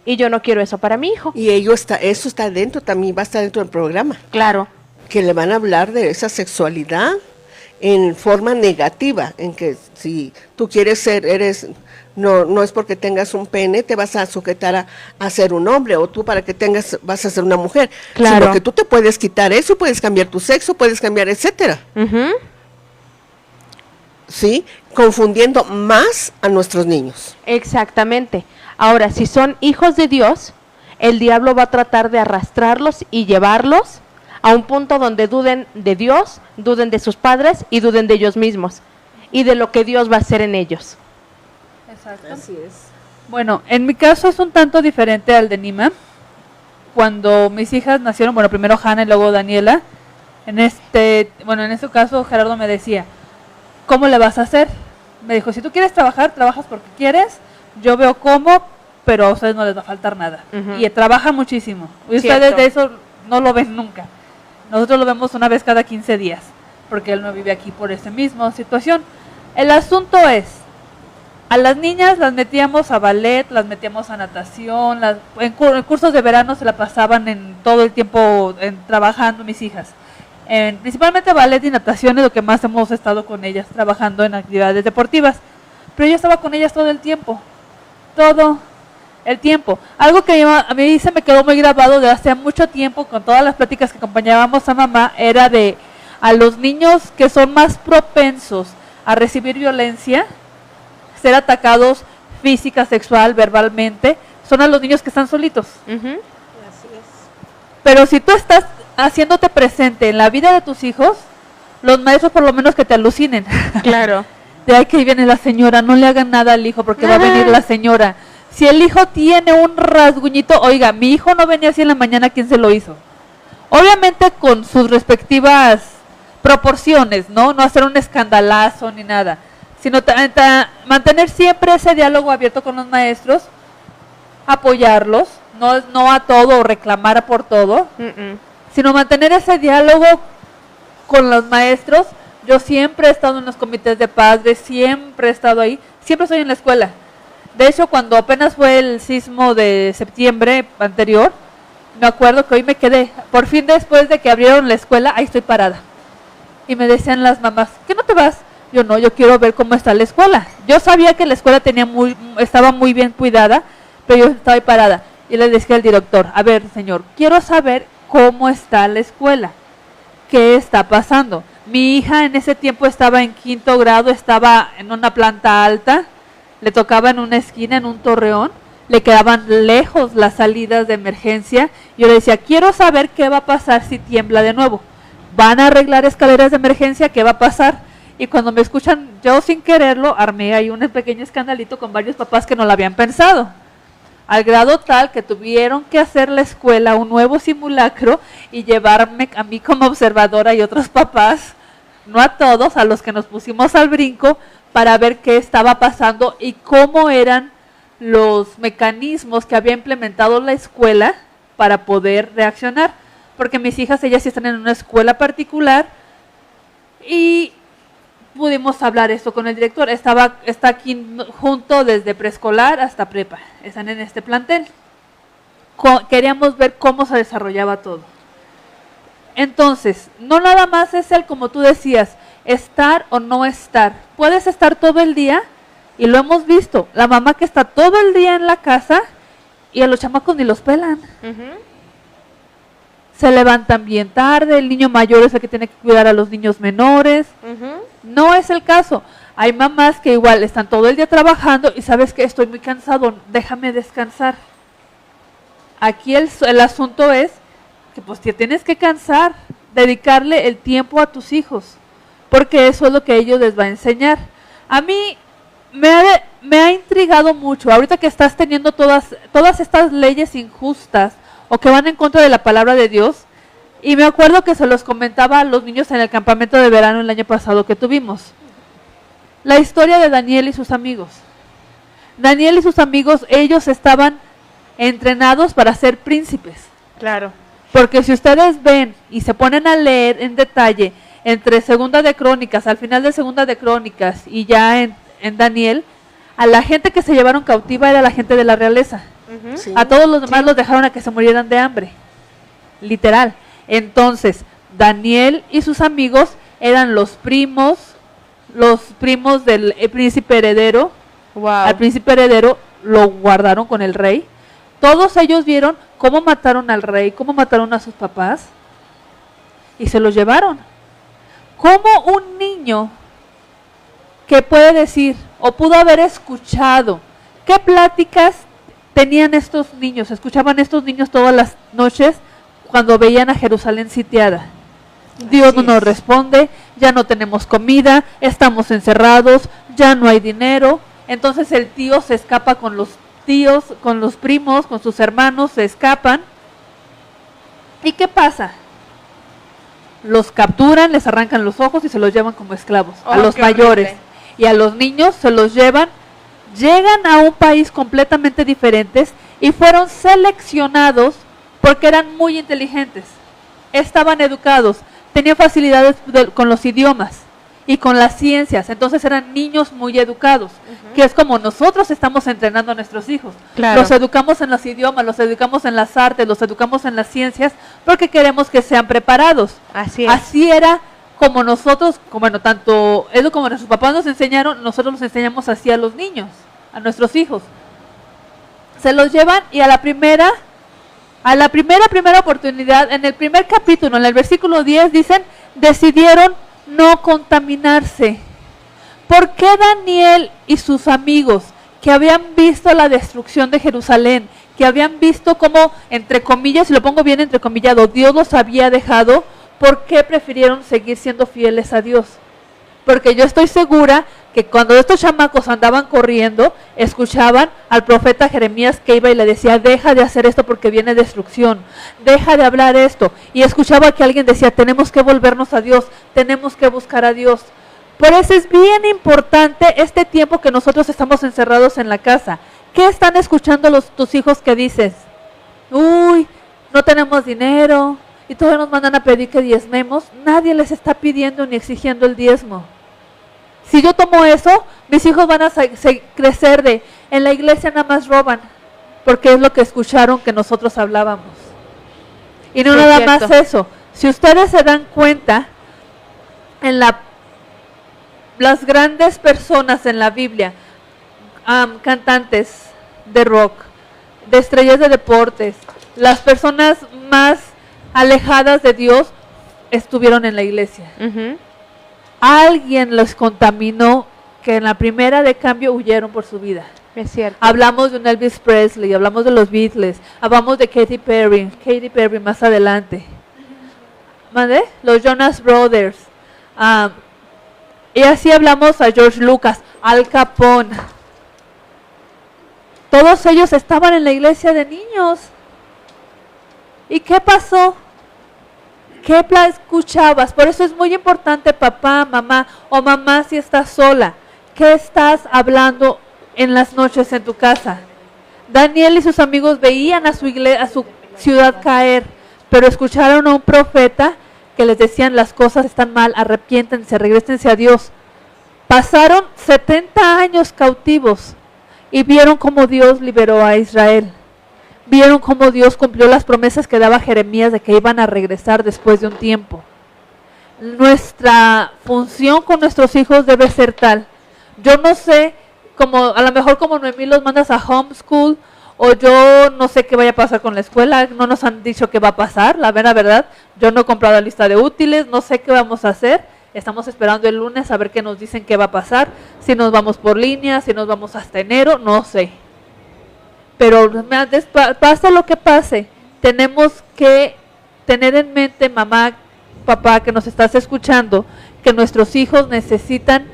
Y yo no quiero eso para mi hijo. Y eso está dentro, también va a estar dentro del programa. Claro. Que le van a hablar de esa sexualidad en forma negativa, en que si tú quieres no es porque tengas un pene, te vas a sujetar a ser un hombre, o tú para que vas a ser una mujer. Claro. Sino que tú te puedes quitar eso, puedes cambiar tu sexo, puedes cambiar, etcétera. ¿Sí? Confundiendo más a nuestros niños. Exactamente. Ahora, si son hijos de Dios, el diablo va a tratar de arrastrarlos y llevarlos a un punto donde duden de Dios, duden de sus padres y duden de ellos mismos y de lo que Dios va a hacer en ellos. Exacto. Así es. Bueno, en mi caso es un tanto diferente al de Nima. Cuando mis hijas nacieron, bueno, primero Hannah y luego Daniela, en este caso Gerardo me decía, ¿cómo le vas a hacer? Me dijo, si tú quieres trabajar, trabajas porque quieres, yo veo cómo, pero a ustedes no les va a faltar nada. Y trabaja muchísimo. Y ustedes de eso no lo ven nunca. Nosotros lo vemos una vez cada 15 días, porque él no vive aquí por esa misma situación. El asunto es, a las niñas las metíamos a ballet, las metíamos a natación, en cursos de verano se la pasaban en todo el tiempo trabajando mis hijas. Principalmente ballet y natación es lo que más hemos estado con ellas, trabajando en actividades deportivas. Pero yo estaba con ellas todo el tiempo. Algo que a mí se me quedó muy grabado de hace mucho tiempo, con todas las pláticas que acompañábamos a mamá, era a los niños que son más propensos a recibir violencia, ser atacados física, sexual, verbalmente, son a los niños que están solitos. Así es. Pero si tú estás haciéndote presente en la vida de tus hijos, los maestros por lo menos que te alucinen. Claro. De ahí que viene la señora, no le hagan nada al hijo porque va a venir la señora. Si el hijo tiene un rasguñito, oiga, mi hijo no venía así en la mañana, ¿quién se lo hizo? Obviamente con sus respectivas proporciones, ¿no? No hacer un escandalazo ni nada, sino mantener siempre ese diálogo abierto con los maestros, apoyarlos, no a todo o reclamar por todo, sino mantener ese diálogo con los maestros. Yo siempre he estado en los comités de padres, siempre he estado ahí, siempre estoy en la escuela. De hecho, cuando apenas fue el sismo de septiembre anterior, me acuerdo que hoy me quedé, por fin después de que abrieron la escuela, ahí estoy parada. Y me decían las mamás, ¿qué no te vas? Yo no, yo quiero ver cómo está la escuela. Yo sabía que la escuela estaba muy bien cuidada, pero yo estaba ahí parada. Y le decía al director, a ver, señor, quiero saber cómo está la escuela, qué está pasando. Mi hija en ese tiempo estaba en 5º grado, estaba en una planta alta, le tocaba en una esquina, en un torreón, le quedaban lejos las salidas de emergencia. Yo le decía, quiero saber qué va a pasar si tiembla de nuevo. ¿Van a arreglar escaleras de emergencia? ¿Qué va a pasar? Y cuando me escuchan, yo sin quererlo, armé ahí un pequeño escandalito con varios papás que no lo habían pensado. Al grado tal que tuvieron que hacer la escuela un nuevo simulacro y llevarme a mí como observadora y otros papás, no a todos, a los que nos pusimos al brinco para ver qué estaba pasando y cómo eran los mecanismos que había implementado la escuela para poder reaccionar. Porque mis hijas, ellas sí están en una escuela particular y pudimos hablar esto con el director. Está aquí junto desde preescolar hasta prepa. Están en este plantel. Queríamos ver cómo se desarrollaba todo. Entonces, no nada más es como tú decías, estar o no estar. Puedes estar todo el día y lo hemos visto. La mamá que está todo el día en la casa y a los chamacos ni los pelan. Se levantan bien tarde, el niño mayor es el que tiene que cuidar a los niños menores. No es el caso. Hay mamás que igual están todo el día trabajando y sabes que estoy muy cansado, déjame descansar. Aquí el asunto es que pues te tienes que cansar, dedicarle el tiempo a tus hijos, porque eso es lo que ellos les va a enseñar. A mí me ha intrigado mucho, ahorita que estás teniendo todas estas leyes injustas o que van en contra de la palabra de Dios, y me acuerdo que se los comentaba a los niños en el campamento de verano el año pasado que tuvimos. La historia de Daniel y sus amigos. Daniel y sus amigos, ellos estaban entrenados para ser príncipes. Claro. Porque si ustedes ven y se ponen a leer en detalle entre Segunda de Crónicas, al final de Segunda de Crónicas y ya en Daniel, a la gente que se llevaron cautiva era la gente de la realeza. Sí. A todos los demás los dejaron a que se murieran de hambre, literal. Entonces, Daniel y sus amigos eran los primos del príncipe heredero. Wow. Al príncipe heredero lo guardaron con el rey. Todos ellos vieron cómo mataron al rey, cómo mataron a sus papás y se los llevaron. ¿Cómo un niño que puede decir o pudo haber escuchado qué pláticas tenían estos niños, escuchaban estos niños todas las noches cuando veían a Jerusalén sitiada? Dios no nos responde, ya no tenemos comida, estamos encerrados, ya no hay dinero. Entonces el tío se escapa con los tíos, con los primos, con sus hermanos, se escapan. ¿Y qué pasa? Los capturan, les arrancan los ojos y se los llevan como esclavos, a los mayores. Horrible. Y a los niños se los llevan, llegan a un país completamente diferente y fueron seleccionados porque eran muy inteligentes, estaban educados, tenían facilidades con los idiomas y con las ciencias, entonces eran niños muy educados, que es como nosotros estamos entrenando a nuestros hijos. Claro. Los educamos en los idiomas, los educamos en las artes, los educamos en las ciencias, porque queremos que sean preparados. Así es. Así era como nosotros, bueno, tanto Edu como nuestros papás nos enseñaron, nosotros nos enseñamos así a los niños, a nuestros hijos. Se los llevan y a la primera oportunidad, en el primer capítulo, en el versículo 10, dicen, decidieron no contaminarse. ¿Por qué Daniel y sus amigos, que habían visto la destrucción de Jerusalén, que habían visto cómo, entre comillas, y lo pongo bien entrecomillado, Dios los había dejado, por qué prefirieron seguir siendo fieles a Dios? Porque yo estoy segura que cuando estos chamacos andaban corriendo, escuchaban al profeta Jeremías que iba y le decía, deja de hacer esto porque viene destrucción, deja de hablar esto. Y escuchaba que alguien decía, tenemos que volvernos a Dios, tenemos que buscar a Dios. Por eso es bien importante este tiempo que nosotros estamos encerrados en la casa. ¿Qué están escuchando tus hijos que dices? Uy, no tenemos dinero y todos nos mandan a pedir que diezmemos. Nadie les está pidiendo ni exigiendo el diezmo. Si yo tomo eso, mis hijos van a crecer en la iglesia nada más roban, porque es lo que escucharon que nosotros hablábamos. Y no Sí, nada cierto. más eso. Si ustedes se dan cuenta, en las grandes personas en la Biblia, cantantes de rock, de estrellas de deportes, las personas más alejadas de Dios estuvieron en la iglesia. alguien los contaminó, que en la primera de cambio huyeron por su vida. Es cierto. Hablamos de un Elvis Presley, hablamos de los Beatles, hablamos de Katy Perry más adelante. ¿Mande? Los Jonas Brothers. Y así hablamos a George Lucas, Al Capone. Todos ellos estaban en la iglesia de niños. ¿Y qué pasó? ¿Qué escuchabas? Por eso es muy importante, papá, mamá, o mamá si estás sola. ¿Qué estás hablando en las noches en tu casa? Daniel y sus amigos veían a su ciudad caer, pero escucharon a un profeta que les decían: las cosas están mal, arrepiéntense, regrésense a Dios. Pasaron 70 años cautivos y vieron cómo Dios liberó a Israel. Vieron cómo Dios cumplió las promesas que daba Jeremías de que iban a regresar después de un tiempo. Nuestra función con nuestros hijos debe ser tal. Yo no sé, a lo mejor como Noemí los mandas a homeschool, o yo no sé qué vaya a pasar con la escuela, no nos han dicho qué va a pasar, la verdad, yo no he comprado la lista de útiles, no sé qué vamos a hacer, estamos esperando el lunes a ver qué nos dicen qué va a pasar, si nos vamos por línea, si nos vamos hasta enero, no sé. Pero pase lo que pase, tenemos que tener en mente, mamá, papá, que nos estás escuchando, que nuestros hijos necesitan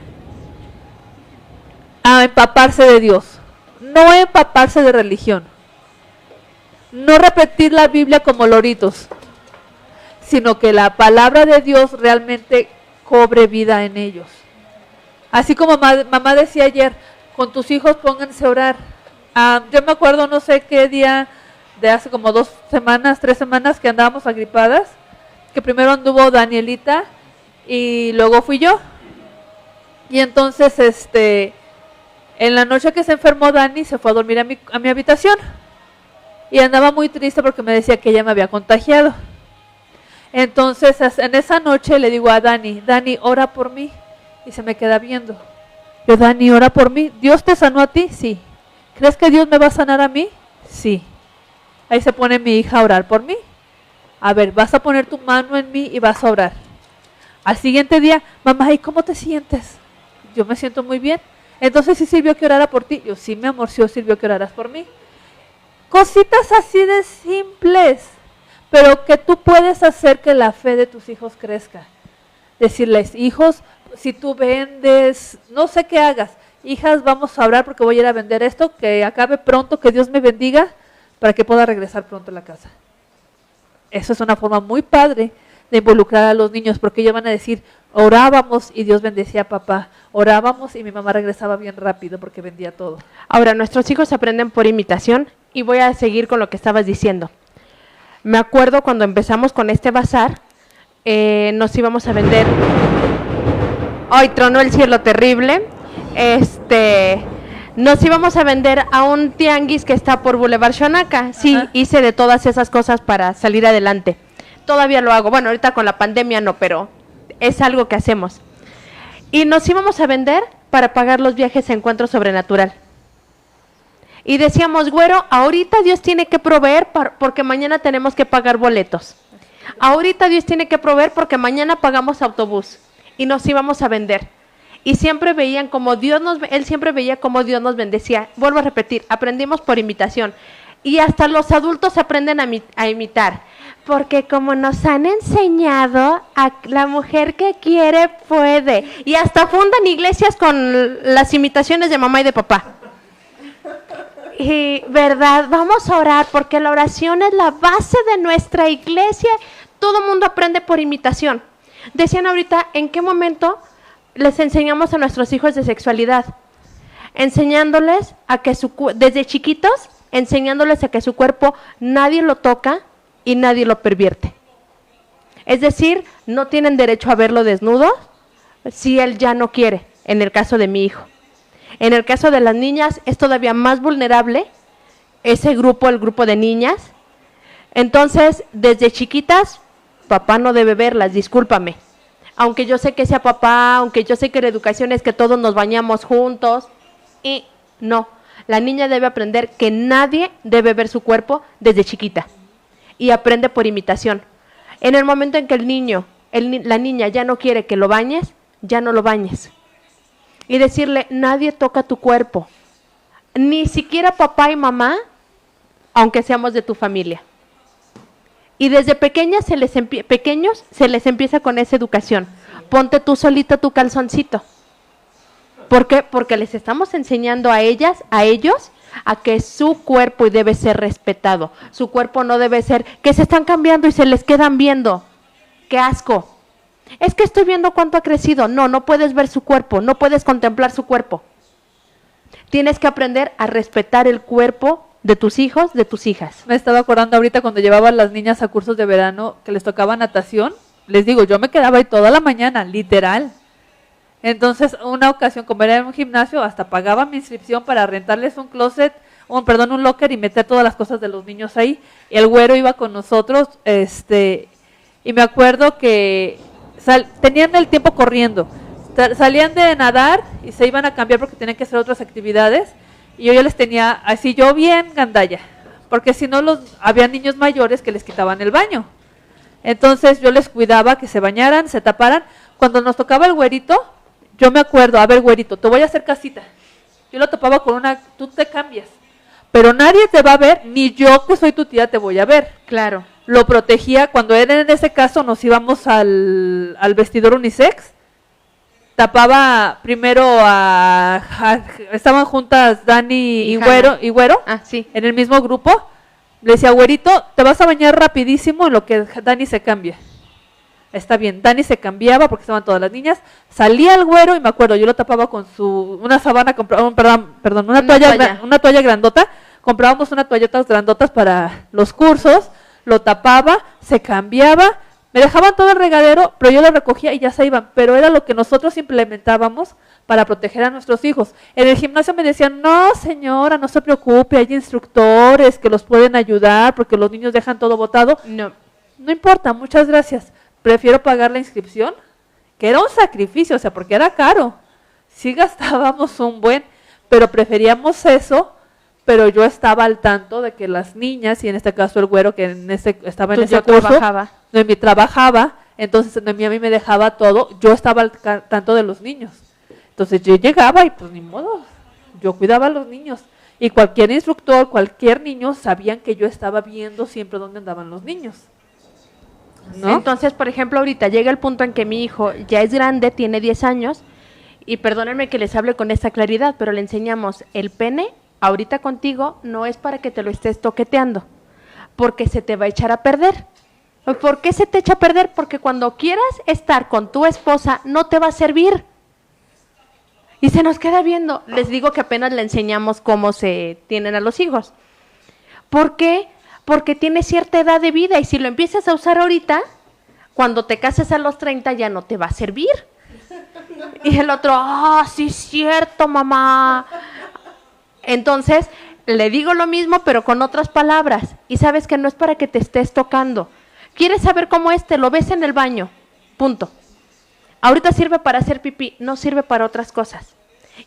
empaparse de Dios, no empaparse de religión, no repetir la Biblia como loritos, sino que la palabra de Dios realmente cobre vida en ellos. Así como mamá decía ayer, con tus hijos pónganse a orar. Yo me acuerdo, no sé qué día, de hace como 2 semanas, 3 semanas que andábamos agripadas, que primero anduvo Danielita y luego fui yo. Y entonces, en la noche que se enfermó Dani, se fue a dormir a mi habitación. Y andaba muy triste porque me decía que ella me había contagiado. Entonces, en esa noche le digo a Dani, ora por mí. Y se me queda viendo. Yo, Dani, ora por mí. ¿Dios te sanó a ti? Sí. ¿Crees que Dios me va a sanar a mí? Sí. Ahí se pone mi hija a orar por mí. A ver, vas a poner tu mano en mí y vas a orar. Al siguiente día, mamá, ¿y cómo te sientes? Yo me siento muy bien. Entonces, ¿sí sirvió que orara por ti? Yo, sí, mi amor, sí sirvió que oraras por mí. Cositas así de simples, pero que tú puedes hacer que la fe de tus hijos crezca. Decirles, hijos, si tú vendes, no sé qué hagas, hijas, vamos a orar porque voy a ir a vender esto, que acabe pronto, que Dios me bendiga, para que pueda regresar pronto a la casa. Eso es una forma muy padre de involucrar a los niños, porque ellos van a decir, orábamos y Dios bendecía a papá, orábamos y mi mamá regresaba bien rápido porque vendía todo. Ahora, nuestros hijos aprenden por imitación y voy a seguir con lo que estabas diciendo. Me acuerdo cuando empezamos con este bazar, nos íbamos a vender, ¡ay, tronó el cielo terrible! Nos íbamos a vender a un tianguis que está por Boulevard Xonaca. Sí, hice de todas esas cosas para salir adelante. Todavía lo hago. Bueno, ahorita con la pandemia no, pero es algo que hacemos. Y nos íbamos a vender para pagar los viajes a Encuentro Sobrenatural. Y decíamos, güero, ahorita Dios tiene que proveer porque mañana tenemos que pagar boletos. Ahorita Dios tiene que proveer porque mañana pagamos autobús. Y nos íbamos a vender. Y siempre veían como él siempre veía como Dios nos bendecía. Vuelvo a repetir, aprendimos por imitación. Y hasta los adultos aprenden a imitar. Porque como nos han enseñado, a la mujer que quiere puede. Y hasta fundan iglesias con las imitaciones de mamá y de papá. Y verdad, vamos a orar porque la oración es la base de nuestra iglesia. Todo mundo aprende por imitación. Decían ahorita, ¿en qué momento les enseñamos a nuestros hijos de sexualidad? Enseñándoles a que desde chiquitos, enseñándoles a que su cuerpo nadie lo toca y nadie lo pervierte. Es decir, no tienen derecho a verlo desnudo si él ya no quiere, en el caso de mi hijo. En el caso de las niñas es todavía más vulnerable ese grupo, el grupo de niñas. Entonces, desde chiquitas, papá no debe verlas, discúlpame. Aunque yo sé que sea papá, aunque yo sé que la educación es que todos nos bañamos juntos, y no, la niña debe aprender que nadie debe ver su cuerpo desde chiquita, y aprende por imitación. En el momento en que la niña ya no quiere que lo bañes, ya no lo bañes. Y decirle, nadie toca tu cuerpo, ni siquiera papá y mamá, aunque seamos de tu familia. Y desde pequeños se les empieza con esa educación. Ponte tú solita tu calzoncito. ¿Por qué? Porque les estamos enseñando a ellas, a ellos, a que su cuerpo debe ser respetado. Su cuerpo no debe ser que se están cambiando y se les quedan viendo. ¡Qué asco! Es que estoy viendo cuánto ha crecido. No, no puedes ver su cuerpo, no puedes contemplar su cuerpo. Tienes que aprender a respetar el cuerpo de tus hijos, de tus hijas. Me estaba acordando ahorita cuando llevaba a las niñas a cursos de verano que les tocaba natación. Les digo, yo me quedaba ahí toda la mañana, literal. Entonces, una ocasión, como era en un gimnasio, hasta pagaba mi inscripción para rentarles un closet, un locker y meter todas las cosas de los niños ahí. Y el güero iba con nosotros, y me acuerdo que tenían el tiempo corriendo. Salían de nadar y se iban a cambiar porque tenían que hacer otras actividades. Y yo ya les tenía así, yo bien gandalla, porque si no había niños mayores que les quitaban el baño. Entonces yo les cuidaba que se bañaran, se taparan. Cuando nos tocaba el güerito, yo me acuerdo, a ver güerito, te voy a hacer casita. Yo lo tapaba con tú te cambias, pero nadie te va a ver, ni yo que soy tu tía te voy a ver. Claro. Lo protegía, cuando era en ese caso nos íbamos al vestidor unisex. Tapaba primero estaban juntas Dani y Güero Ah, sí. en el mismo grupo. Le decía, güerito, te vas a bañar rapidísimo en lo que Dani se cambia. Está bien, Dani se cambiaba porque estaban todas las niñas. Salía el güero y me acuerdo, yo lo tapaba con una sábana, una toalla grandota. Comprábamos unas toallotas grandotas para los cursos. Lo tapaba, se cambiaba. Me dejaban todo el regadero, pero yo lo recogía y ya se iban. Pero era lo que nosotros implementábamos para proteger a nuestros hijos. En el gimnasio me decían, no señora, no se preocupe, hay instructores que los pueden ayudar porque los niños dejan todo botado. No. No importa, muchas gracias. Prefiero pagar la inscripción, que era un sacrificio, o sea, porque era caro. Sí gastábamos un buen, pero preferíamos eso. Pero yo estaba al tanto de que las niñas, y en este caso el güero que estaba en ese curso, Noemí trabajaba, entonces Noemí a mí me dejaba todo, yo estaba al tanto de los niños. Entonces yo llegaba y pues ni modo, yo cuidaba a los niños. Y cualquier instructor, cualquier niño, sabían que yo estaba viendo siempre dónde andaban los niños. ¿No? Entonces, por ejemplo, ahorita llega el punto en que mi hijo ya es grande, tiene 10 años, y perdónenme que les hable con esta claridad, pero le enseñamos el pene. Ahorita contigo no es para que te lo estés toqueteando, porque se te va a echar a perder. ¿Por qué se te echa a perder? Porque cuando quieras estar con tu esposa no te va a servir. Y se nos queda viendo. Les digo que apenas le enseñamos cómo se tienen a los hijos. ¿Por qué? Porque tiene cierta edad de vida y si lo empiezas a usar ahorita, cuando te cases a los 30 ya no te va a servir. Y el otro, sí es cierto, mamá. Entonces, le digo lo mismo, pero con otras palabras. Y sabes que no es para que te estés tocando. ¿Quieres saber cómo es? Te lo ves en el baño. Punto. Ahorita sirve para hacer pipí, no sirve para otras cosas.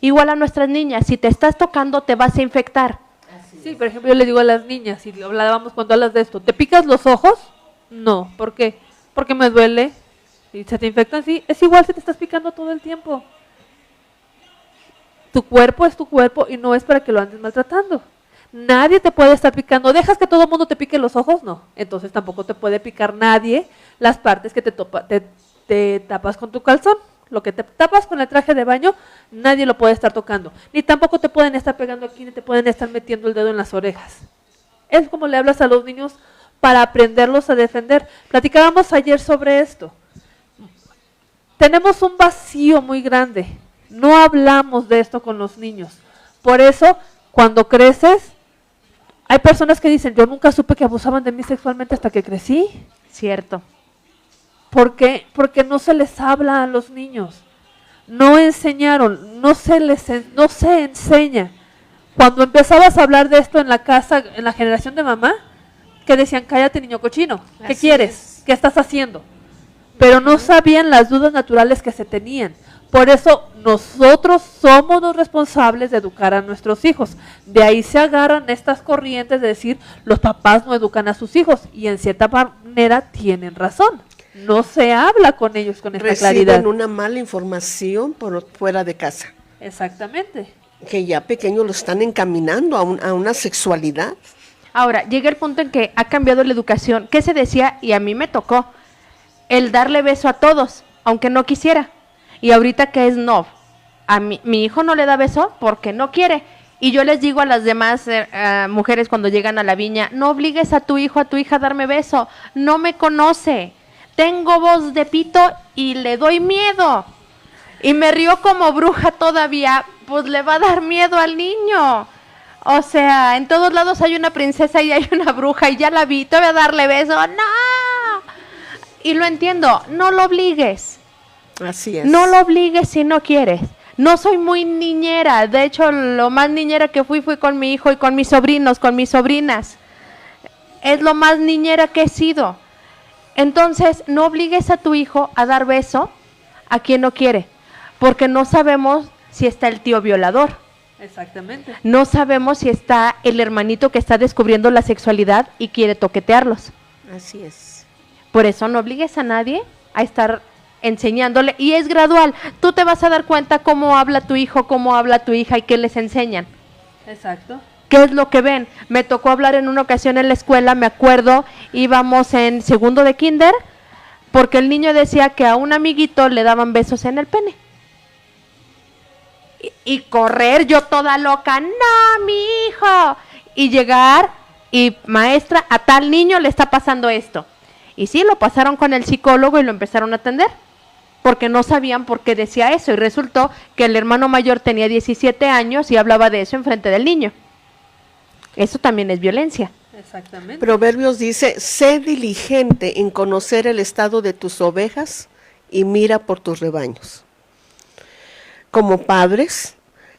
Igual a nuestras niñas, si te estás tocando, te vas a infectar. Sí, por ejemplo, yo le digo a las niñas, y hablábamos cuando hablas de esto, ¿te picas los ojos? No, ¿por qué? Porque me duele. Y se te infectan, sí, es igual si te estás picando todo el tiempo. Tu cuerpo es tu cuerpo y no es para que lo andes maltratando. Nadie te puede estar picando. ¿Dejas que todo el mundo te pique los ojos? No. Entonces tampoco te puede picar nadie las partes que te tapas con tu calzón. Lo que te tapas con el traje de baño, nadie lo puede estar tocando. Ni tampoco te pueden estar pegando aquí, ni te pueden estar metiendo el dedo en las orejas. Es como le hablas a los niños para aprenderlos a defender. Platicábamos ayer sobre esto. Tenemos un vacío muy grande. No hablamos de esto con los niños. Por eso, cuando creces, hay personas que dicen, yo nunca supe que abusaban de mí sexualmente hasta que crecí. Cierto. ¿Por qué? Porque no se les habla a los niños. No enseñaron, no se enseña. Cuando empezabas a hablar de esto en la casa, en la generación de mamá, que decían, cállate niño cochino, ¿qué quieres? ¿Qué estás haciendo? Pero no sabían las dudas naturales que se tenían. Por eso nosotros somos los responsables de educar a nuestros hijos. De ahí se agarran estas corrientes de decir, los papás no educan a sus hijos. Y en cierta manera tienen razón. no se habla con ellos con esta claridad. Reciben una mala información por fuera de casa, Exactamente. que ya pequeños lo están encaminando a una sexualidad. Ahora, llega el punto en que ha cambiado la educación. ¿Qué se decía? Y a mí me tocó el darle beso a todos, aunque no quisiera. Y ahorita que es no, mi hijo no le da beso porque no quiere. Y yo les digo a las demás mujeres cuando llegan a la viña, no obligues a tu hijo, a tu hija a darme beso, no me conoce, tengo voz de pito y le doy miedo. Y me río como bruja todavía, pues le va a dar miedo al niño. O sea, en todos lados hay una princesa y hay una bruja y ya la vi, te voy a darle beso, no. Y lo entiendo, no lo obligues. Así es. No lo obligues si no quieres. No soy muy niñera, de hecho lo más niñera que fui con mi hijo y con mis sobrinos, con mis sobrinas. Es lo más niñera que he sido. Entonces, no obligues a tu hijo a dar beso a quien no quiere, porque no sabemos si está el tío violador. Exactamente. No sabemos si está el hermanito que está descubriendo la sexualidad y quiere toquetearlos. Así es. Por eso no obligues a nadie a estar enseñándole, y es gradual. Tú te vas a dar cuenta cómo habla tu hijo, cómo habla tu hija y qué les enseñan. Exacto. ¿Qué es lo que ven? Me tocó hablar en una ocasión en la escuela, me acuerdo, íbamos en segundo de kinder, porque el niño decía que a un amiguito le daban besos en el pene. Y correr yo toda loca, no, mi hijo. Y llegar, y maestra, a tal niño le está pasando esto. Y sí, lo pasaron con el psicólogo y lo empezaron a atender, porque no sabían por qué decía eso. Y resultó que el hermano mayor tenía 17 años y hablaba de eso enfrente del niño. Eso también es violencia. Exactamente. Proverbios dice, sé diligente en conocer el estado de tus ovejas y mira por tus rebaños. Como padres,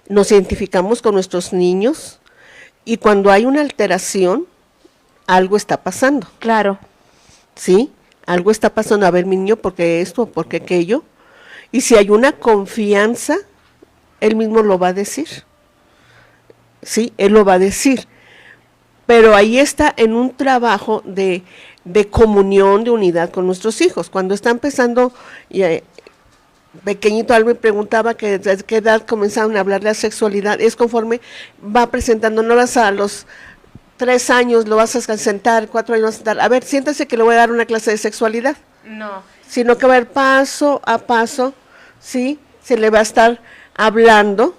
nos identificamos con nuestros niños y cuando hay una alteración, algo está pasando. Claro. ¿Sí? Algo está pasando. A ver, mi niño, ¿por qué esto? ¿Por qué aquello? Y si hay una confianza, él mismo lo va a decir. Sí, él lo va a decir. Pero ahí está en un trabajo de comunión, de unidad con nuestros hijos. Cuando está empezando, pequeñito, alguien me preguntaba que desde qué edad comenzaron a hablar de la sexualidad. Es conforme va presentando, no vas a los 3 años, lo vas a sentar, 4 años lo vas a sentar. A ver, siéntase que le voy a dar una clase de sexualidad. No. Sino que va a ir paso a paso, ¿sí? Se le va a estar hablando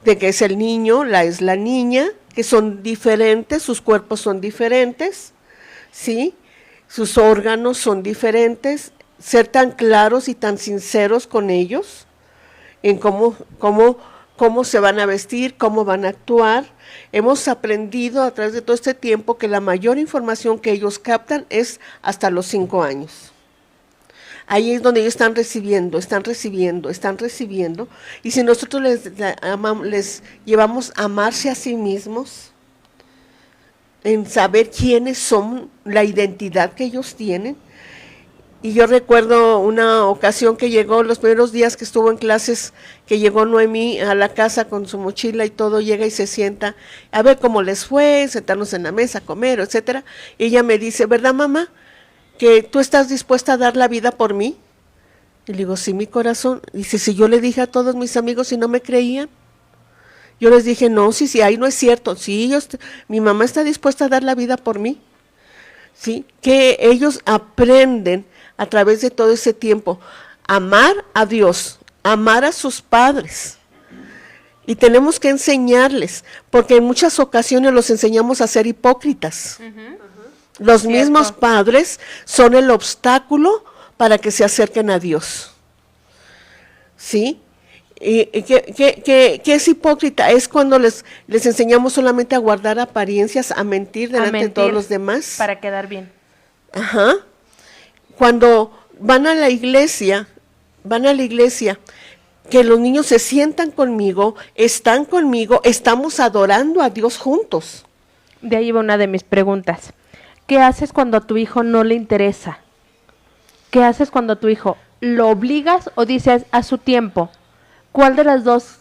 de que es el niño, es la niña, que son diferentes, sus cuerpos son diferentes, ¿sí? Sus órganos son diferentes, ser tan claros y tan sinceros con ellos, en cómo se van a vestir, cómo van a actuar. Hemos aprendido a través de todo este tiempo que la mayor información que ellos captan es hasta los 5 años. Ahí es donde ellos están recibiendo, y si nosotros les llevamos a amarse a sí mismos, en saber quiénes son, la identidad que ellos tienen. Y yo recuerdo una ocasión que llegó, los primeros días que estuvo en clases, que llegó Noemí a la casa con su mochila y todo, llega y se sienta, a ver cómo les fue, sentarnos en la mesa, comer, etcétera. Y ella me dice, ¿verdad, mamá, que tú estás dispuesta a dar la vida por mí? Y le digo, sí, mi corazón. Dice, si yo le dije a todos mis amigos y no me creían, yo les dije, no, sí, ahí no es cierto, sí, mi mamá está dispuesta a dar la vida por mí, sí, que ellos aprenden a través de todo ese tiempo, amar a Dios, amar a sus padres, y tenemos que enseñarles, porque en muchas ocasiones los enseñamos a ser hipócritas. Los mismos padres son el obstáculo para que se acerquen a Dios. ¿Sí? ¿Y qué es hipócrita? Es cuando les enseñamos solamente a guardar apariencias, a mentir delante de todos los demás. Para quedar bien. Ajá. Cuando van a la iglesia, que los niños se sientan conmigo, están conmigo, estamos adorando a Dios juntos. De ahí va una de mis preguntas. ¿Qué haces cuando a tu hijo no le interesa? ¿Qué haces cuando a tu hijo lo obligas o dices a su tiempo? ¿Cuál de las dos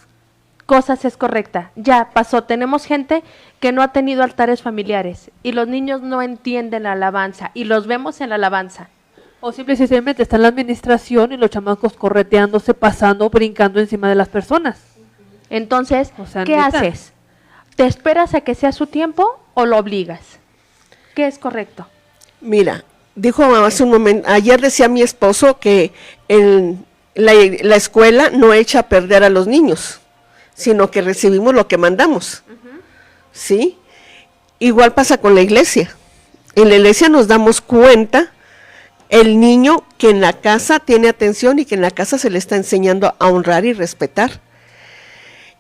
cosas es correcta? Ya pasó, tenemos gente que no ha tenido altares familiares y los niños no entienden la alabanza y los vemos en la alabanza. O simple y sencillamente está en la administración y los chamacos correteándose, pasando, brincando encima de las personas. Entonces, O sea, ¿qué neta. haces? ¿Te esperas a que sea su tiempo o lo obligas? ¿Qué es correcto? Mira, dijo hace un momento, ayer decía mi esposo que la escuela no echa a perder a los niños, sino que recibimos lo que mandamos. ¿Sí? Igual pasa con la iglesia. En la iglesia nos damos cuenta el niño que en la casa tiene atención y que en la casa se le está enseñando a honrar y respetar.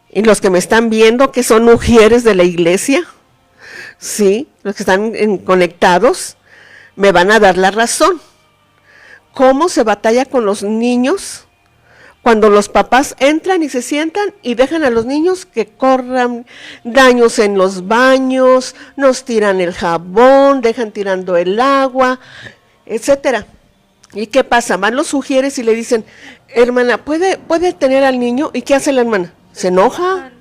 Y los que me están viendo, que son mujeres de la iglesia, sí, los que están conectados, me van a dar la razón. ¿Cómo se batalla con los niños cuando los papás entran y se sientan y dejan a los niños que corran daños en los baños, nos tiran el jabón, dejan tirando el agua, etcétera? ¿Y qué pasa? Van los sugieres y le dicen, hermana, ¿puede tener al niño? ¿Y qué hace la hermana? Se enoja.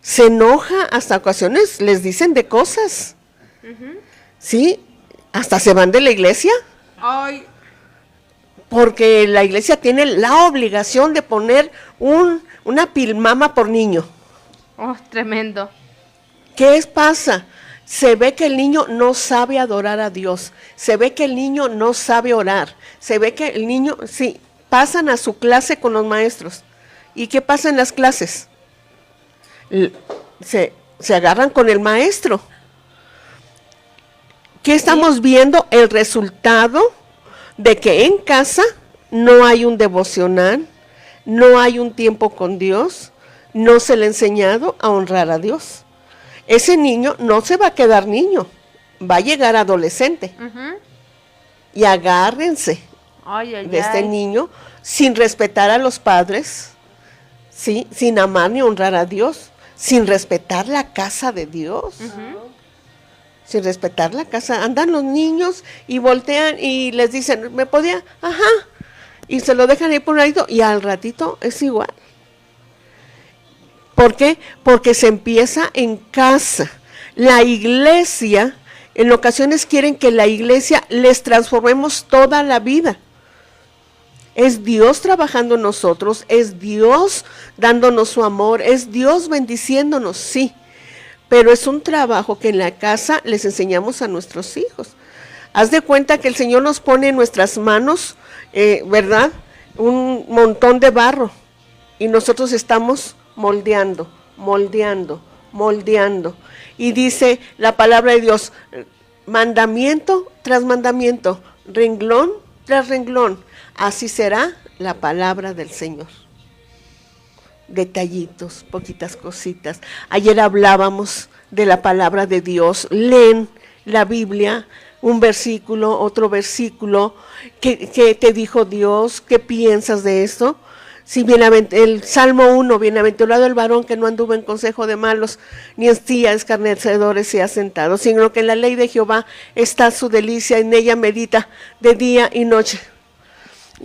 Se enoja, hasta ocasiones les dicen de cosas. ¿Sí? Hasta se van de la iglesia. Ay. Porque la iglesia tiene la obligación de poner una pilmama por niño. Oh, tremendo. ¿Qué pasa? Se ve que el niño no sabe adorar a Dios. Se ve que el niño no sabe orar. Se ve que el niño, sí, pasan a su clase con los maestros. ¿Y qué pasa en las clases? Se agarran con el maestro. ¿Qué estamos viendo? El resultado de que en casa no hay un devocional, no hay un tiempo con Dios, no se le ha enseñado a honrar a Dios. Ese niño no se va a quedar niño, va a llegar adolescente. Y agárrense de este niño sin respetar a los padres, ¿sí? Sin amar ni honrar a Dios, sin respetar la casa de Dios. Sin respetar la casa, andan los niños y voltean y les dicen, ¿me podía? Ajá, y se lo dejan ahí por un ladito y al ratito es igual. ¿Por qué? Porque se empieza en casa. La iglesia, en ocasiones quieren que la iglesia les transformemos toda la vida. Es Dios trabajando en nosotros, es Dios dándonos su amor, es Dios bendiciéndonos, sí. Pero es un trabajo que en la casa les enseñamos a nuestros hijos. Haz de cuenta que el Señor nos pone en nuestras manos, ¿verdad? Un montón de barro. Y nosotros estamos moldeando. Y dice la palabra de Dios, mandamiento tras mandamiento, renglón tras renglón. Así será la palabra del Señor. Detallitos, poquitas cositas. Ayer hablábamos de la palabra de Dios. Leen la Biblia, un versículo, otro versículo. ¿Qué te dijo Dios? ¿Qué piensas de esto? Si el Salmo 1, bienaventurado el varón que no anduvo en consejo de malos, ni en silla de escarnecedores se ha sentado, sino que en la ley de Jehová está su delicia, en ella medita de día y noche.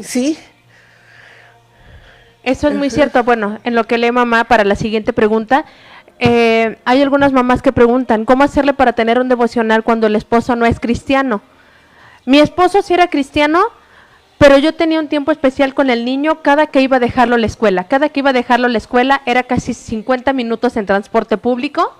¿Sí? Eso es muy cierto. Bueno, en lo que lee mamá para la siguiente pregunta, hay algunas mamás que preguntan, ¿cómo hacerle para tener un devocional cuando el esposo no es cristiano? Mi esposo sí era cristiano, pero yo tenía un tiempo especial con el niño cada que iba a dejarlo a la escuela. Cada que iba a dejarlo a la escuela era casi 50 minutos en transporte público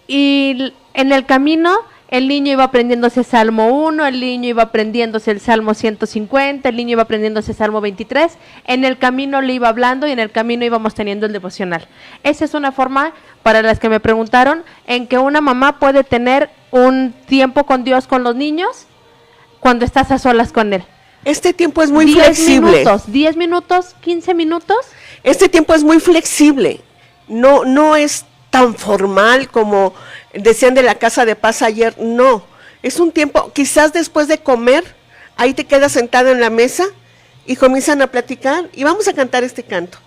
y en el camino el niño iba aprendiéndose Salmo 1, el niño iba aprendiéndose el Salmo 150, el niño iba aprendiéndose Salmo 23. En el camino le iba hablando y en el camino íbamos teniendo el devocional. Esa es una forma, para las que me preguntaron, en que una mamá puede tener un tiempo con Dios con los niños cuando estás a solas con él. Este tiempo es muy flexible. 10 minutos, 15 minutos. Este tiempo es muy flexible. No es tan formal como decían de la casa de paz ayer, no. Es un tiempo, quizás después de comer, ahí te quedas sentado en la mesa y comienzan a platicar y vamos a cantar este canto.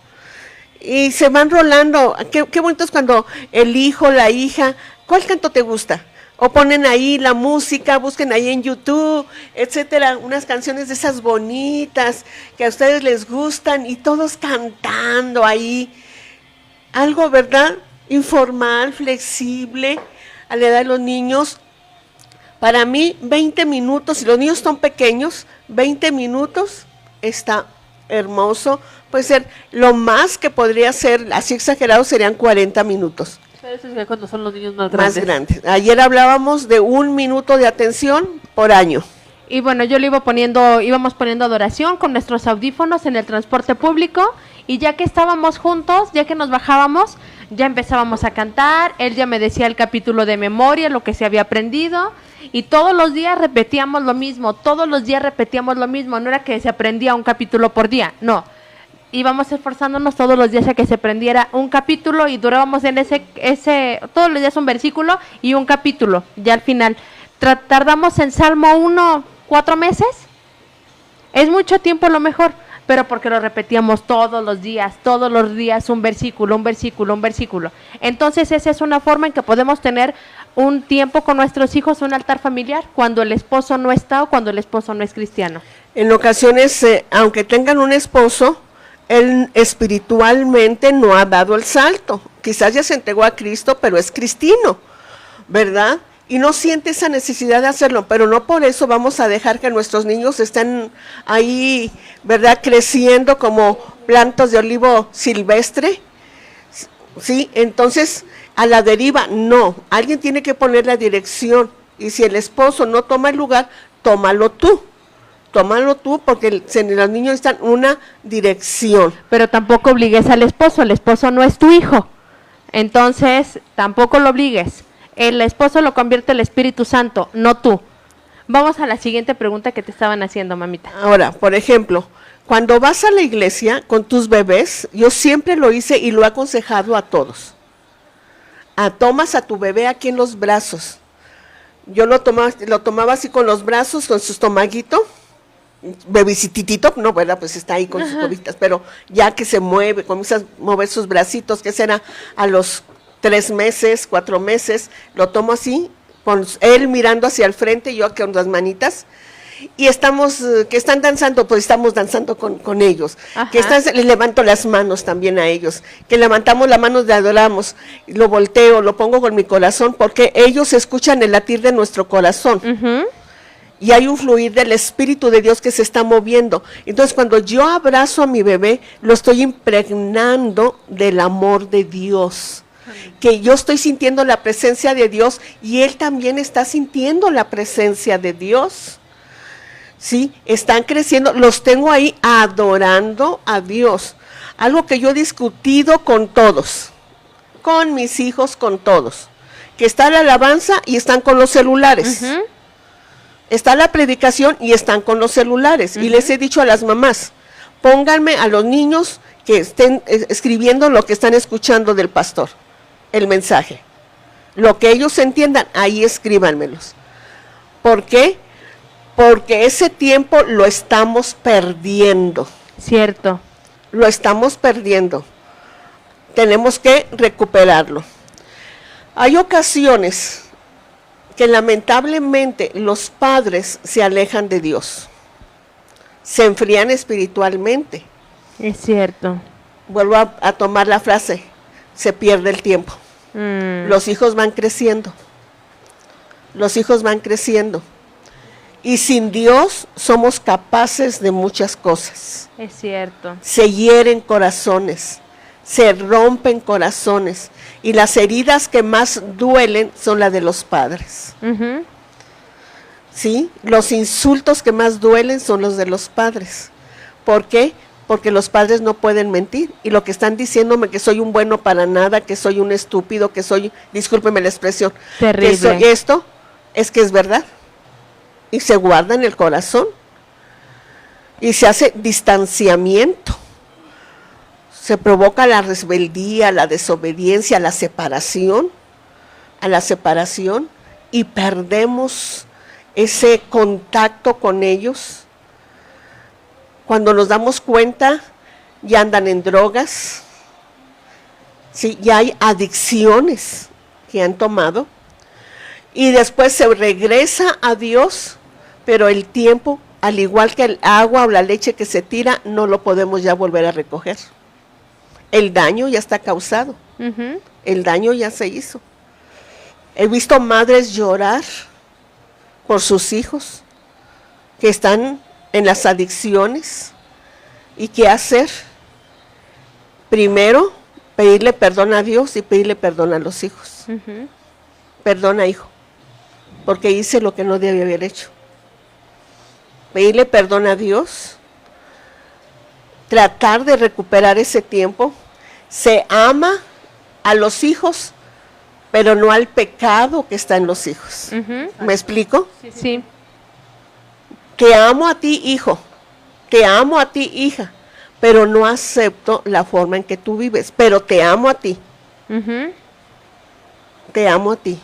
Y se van rolando. Qué bonito es cuando el hijo, la hija, ¿cuál canto te gusta? O ponen ahí la música, busquen ahí en YouTube, etcétera, unas canciones de esas bonitas que a ustedes les gustan y todos cantando ahí. Algo, ¿verdad? Informal, flexible, a la edad de los niños, Para mí, 20 minutos, si los niños son pequeños, 20 minutos está hermoso. Puede ser, lo más que podría ser, así exagerado, serían 40 minutos. Pero eso es ya cuando son los niños más Más grandes. grandes. Ayer hablábamos de 1 minuto de atención por año. Y bueno, yo le íbamos poniendo adoración con nuestros audífonos en el transporte público, y ya que estábamos juntos, ya que nos bajábamos, ya empezábamos a cantar, él ya me decía el capítulo de memoria, lo que se había aprendido, y todos los días repetíamos lo mismo, no era que se aprendía un capítulo por día, no. Íbamos esforzándonos todos los días a que se aprendiera un capítulo, y durábamos en todos los días un versículo y un capítulo, ya al final. Tardamos en Salmo 1 4 meses, es mucho tiempo a lo mejor, pero porque lo repetíamos todos los días, un versículo. Entonces esa es una forma en que podemos tener un tiempo con nuestros hijos, un altar familiar, cuando el esposo no está o cuando el esposo no es cristiano. En ocasiones, aunque tengan un esposo, él espiritualmente no ha dado el salto. Quizás ya se entregó a Cristo, pero es cristino, ¿verdad? Y no siente esa necesidad de hacerlo, pero no por eso vamos a dejar que nuestros niños estén ahí, ¿verdad?, creciendo como plantas de olivo silvestre, ¿sí? Entonces, a la deriva, no. Alguien tiene que poner la dirección, y si el esposo no toma el lugar, tómalo tú, porque los niños necesitan una dirección. Pero tampoco obligues al esposo no es tu hijo, entonces tampoco lo obligues. El esposo lo convierte el Espíritu Santo, no tú. Vamos a la siguiente pregunta que te estaban haciendo, mamita. Ahora, por ejemplo, cuando vas a la iglesia con tus bebés, yo siempre lo hice y lo he aconsejado a todos. Tomas a tu bebé aquí en los brazos. Yo lo tomaba así con los brazos, con su estomaguito, bebisititito, no, ¿verdad? Pues está ahí con sus cobitas, pero ya que se mueve, comienza a mover sus bracitos, que será a los 3 meses, 4 meses, lo tomo así, con él mirando hacia el frente, yo con las manitas, y que están danzando, pues estamos danzando con ellos. Ajá. Les levanto las manos también a ellos, que levantamos las manos, le adoramos, lo volteo, lo pongo con mi corazón, porque ellos escuchan el latir de nuestro corazón. Y hay un fluir del Espíritu de Dios que se está moviendo. Entonces, cuando yo abrazo a mi bebé, lo estoy impregnando del amor de Dios. Que yo estoy sintiendo la presencia de Dios y él también está sintiendo la presencia de Dios. Sí, están creciendo, los tengo ahí adorando a Dios. Algo que yo he discutido con todos, con mis hijos, con todos. Que está la alabanza y están con los celulares. Está la predicación y están con los celulares. Y les he dicho a las mamás, pónganme a los niños que estén escribiendo lo que están escuchando del pastor. El mensaje, lo que ellos entiendan, ahí escríbanmelos. ¿Por qué? Porque ese tiempo lo estamos perdiendo. Cierto. Lo estamos perdiendo. Tenemos que recuperarlo. Hay ocasiones que lamentablemente los padres se alejan de Dios, se enfrían espiritualmente. Es cierto. Vuelvo a tomar la frase, se pierde el tiempo. Los hijos van creciendo. Y sin Dios somos capaces de muchas cosas. Es cierto. Se hieren corazones, se rompen corazones. Y las heridas que más duelen son las de los padres. ¿Sí? Los insultos que más duelen son los de los padres. ¿Por qué? Porque los padres no pueden mentir, y lo que están diciéndome que soy un bueno para nada, que soy un estúpido, que soy, discúlpeme la expresión, terrible, que soy esto, es que es verdad, y se guarda en el corazón, y se hace distanciamiento, se provoca la rebeldía, la desobediencia, la separación, y perdemos ese contacto con ellos. Cuando nos damos cuenta, ya andan en drogas, ¿sí? Ya hay adicciones que han tomado, y después se regresa a Dios, pero el tiempo, al igual que el agua o la leche que se tira, no lo podemos ya volver a recoger. El daño ya está causado, el daño ya se hizo. He visto madres llorar por sus hijos que están en las adicciones. ¿Y qué hacer? Primero, pedirle perdón a Dios y pedirle perdón a los hijos. Perdona, hijo, porque hice lo que no debía haber hecho. Pedirle perdón a Dios, tratar de recuperar ese tiempo. Se ama a los hijos, pero no al pecado que está en los hijos. ¿Me explico? Sí. Te amo a ti, hijo, te amo a ti, hija, pero no acepto la forma en que tú vives, pero te amo a ti. Te amo a ti.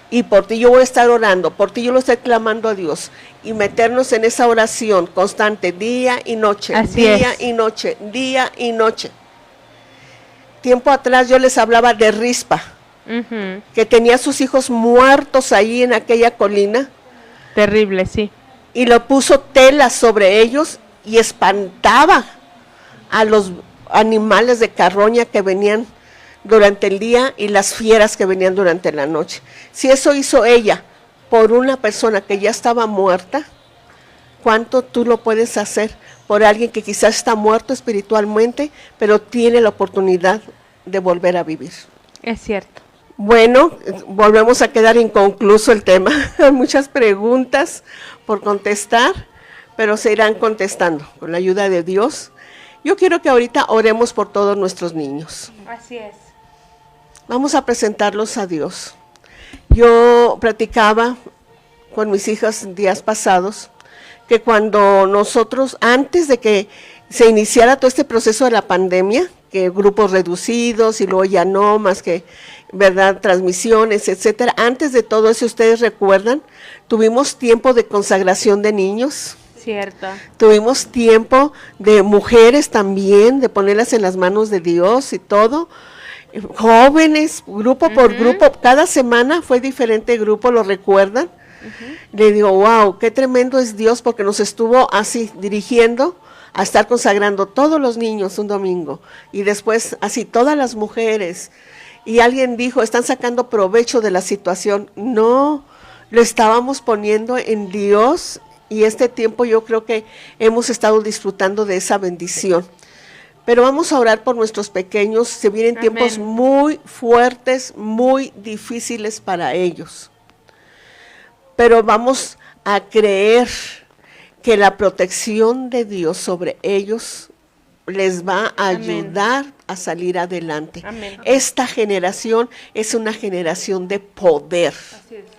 Y por ti yo voy a estar orando, por ti yo lo estoy clamando a Dios. Y meternos en esa oración constante, día y noche, día y noche, día y noche. Tiempo atrás yo les hablaba de Rispa, que tenía a sus hijos muertos ahí en aquella colina. Terrible, sí. Y lo puso tela sobre ellos y espantaba a los animales de carroña que venían durante el día y las fieras que venían durante la noche. Si eso hizo ella por una persona que ya estaba muerta, ¿cuánto tú lo puedes hacer por alguien que quizás está muerto espiritualmente, pero tiene la oportunidad de volver a vivir? Es cierto. Bueno, volvemos a quedar inconcluso el tema. Hay muchas preguntas por contestar, pero se irán contestando con la ayuda de Dios. Yo quiero que ahorita oremos por todos nuestros niños. Así es. Vamos a presentarlos a Dios. Yo platicaba con mis hijas días pasados que cuando nosotros, antes de que se iniciara todo este proceso de la pandemia, que grupos reducidos y luego ya no, más que, ¿verdad?, transmisiones, etcétera. Antes de todo eso, ustedes recuerdan, tuvimos tiempo de consagración de niños. Cierto. Tuvimos tiempo de mujeres también, de ponerlas en las manos de Dios y todo. Jóvenes, grupo por grupo, cada semana fue diferente grupo, ¿lo recuerdan? Le digo, wow, qué tremendo es Dios, porque nos estuvo así dirigiendo a estar consagrando todos los niños un domingo, y después así todas las mujeres, y alguien dijo, están sacando provecho de la situación. No, lo estábamos poniendo en Dios, y este tiempo yo creo que hemos estado disfrutando de esa bendición. Pero vamos a orar por nuestros pequeños. Se vienen tiempos muy fuertes, muy difíciles para ellos. Pero vamos a creer que la protección de Dios sobre ellos les va a ayudar a salir adelante. Esta generación es una generación de poder.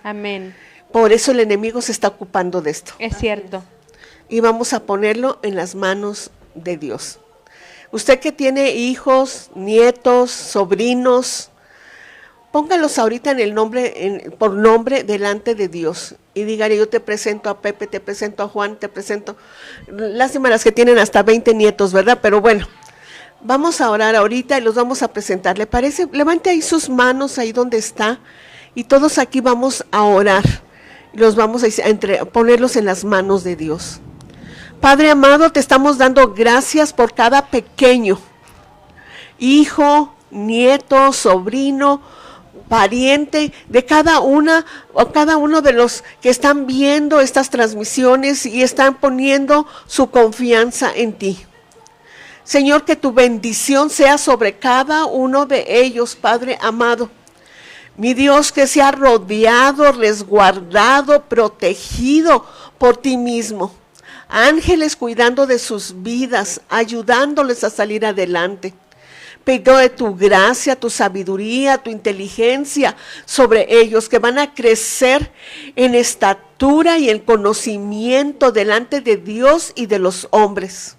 Amén. Por eso el enemigo se está ocupando de esto. Es cierto. Y vamos a ponerlo en las manos de Dios. Usted que tiene hijos, nietos, sobrinos, póngalos ahorita en el nombre, por nombre delante de Dios. Y dígale, yo te presento a Pepe, te presento a Juan, te presento. Lástima las que tienen hasta 20 nietos, ¿verdad? Pero bueno, vamos a orar ahorita y los vamos a presentar. ¿Le parece? Levante ahí sus manos, ahí donde está. Y todos aquí vamos a orar. Los vamos a ponerlos en las manos de Dios. Padre amado, te estamos dando gracias por cada pequeño, hijo, nieto, sobrino, pariente, de cada una o cada uno de los que están viendo estas transmisiones y están poniendo su confianza en ti. Señor, que tu bendición sea sobre cada uno de ellos, Padre amado. Mi Dios, que sea rodeado, resguardado, protegido por ti mismo. Ángeles cuidando de sus vidas, ayudándoles a salir adelante. Pido de tu gracia, tu sabiduría, tu inteligencia sobre ellos, que van a crecer en estatura y en conocimiento delante de Dios y de los hombres.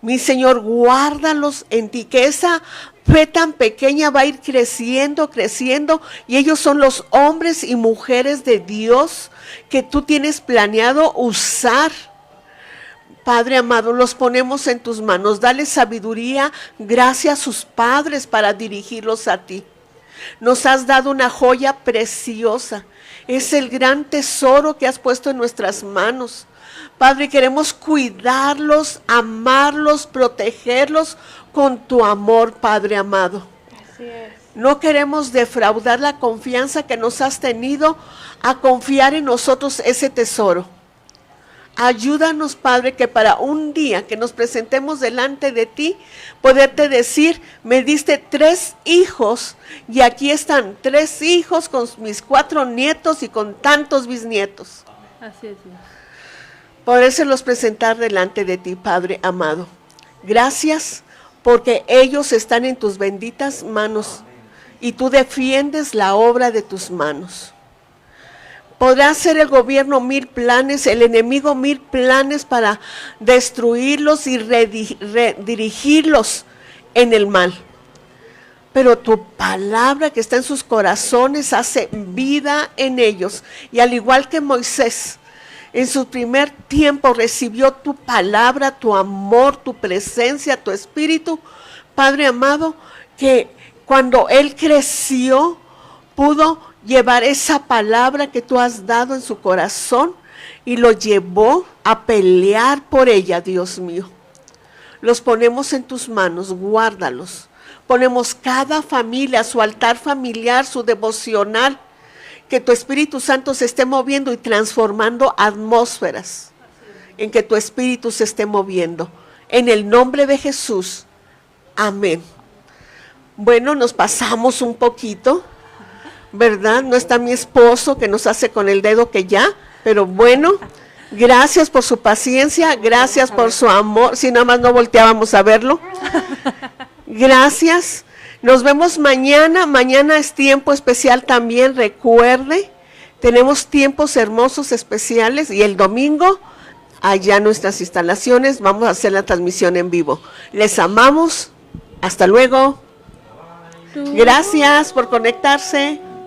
Mi Señor, guárdalos en ti, que esa fe tan pequeña va a ir creciendo, creciendo, y ellos son los hombres y mujeres de Dios que tú tienes planeado usar. Padre amado, los ponemos en tus manos. Dale sabiduría, gracia a sus padres para dirigirlos a ti. Nos has dado una joya preciosa. Es el gran tesoro que has puesto en nuestras manos. Padre, queremos cuidarlos, amarlos, protegerlos con tu amor, Padre amado. Así es. No queremos defraudar la confianza que nos has tenido a confiar en nosotros ese tesoro. Ayúdanos, Padre, que para un día que nos presentemos delante de ti, poderte decir, me diste 3 hijos y aquí están 3 hijos con mis 4 nietos y con tantos bisnietos. Así es, Dios. Podérselos presentar delante de ti, Padre amado. Gracias porque ellos están en tus benditas manos y tú defiendes la obra de tus manos. Podrá hacer el gobierno 1000 planes, el enemigo 1000 planes para destruirlos y redirigirlos en el mal. Pero tu palabra que está en sus corazones hace vida en ellos. Y al igual que Moisés, en su primer tiempo recibió tu palabra, tu amor, tu presencia, tu espíritu, Padre amado, que cuando él creció, pudo llevar esa palabra que tú has dado en su corazón y lo llevó a pelear por ella, Dios mío. Los ponemos en tus manos, guárdalos. Ponemos cada familia, su altar familiar, su devocional, que tu Espíritu Santo se esté moviendo y transformando atmósferas, en que tu Espíritu se esté moviendo. En el nombre de Jesús, amén. Bueno, nos pasamos un poquito, ¿verdad? No está mi esposo que nos hace con el dedo que ya, pero bueno, gracias por su paciencia, gracias por su amor, si nada más no volteábamos a verlo. Gracias, nos vemos mañana, mañana es tiempo especial también, recuerde, tenemos tiempos hermosos especiales y el domingo, allá en nuestras instalaciones, vamos a hacer la transmisión en vivo. Les amamos, hasta luego. Gracias por conectarse.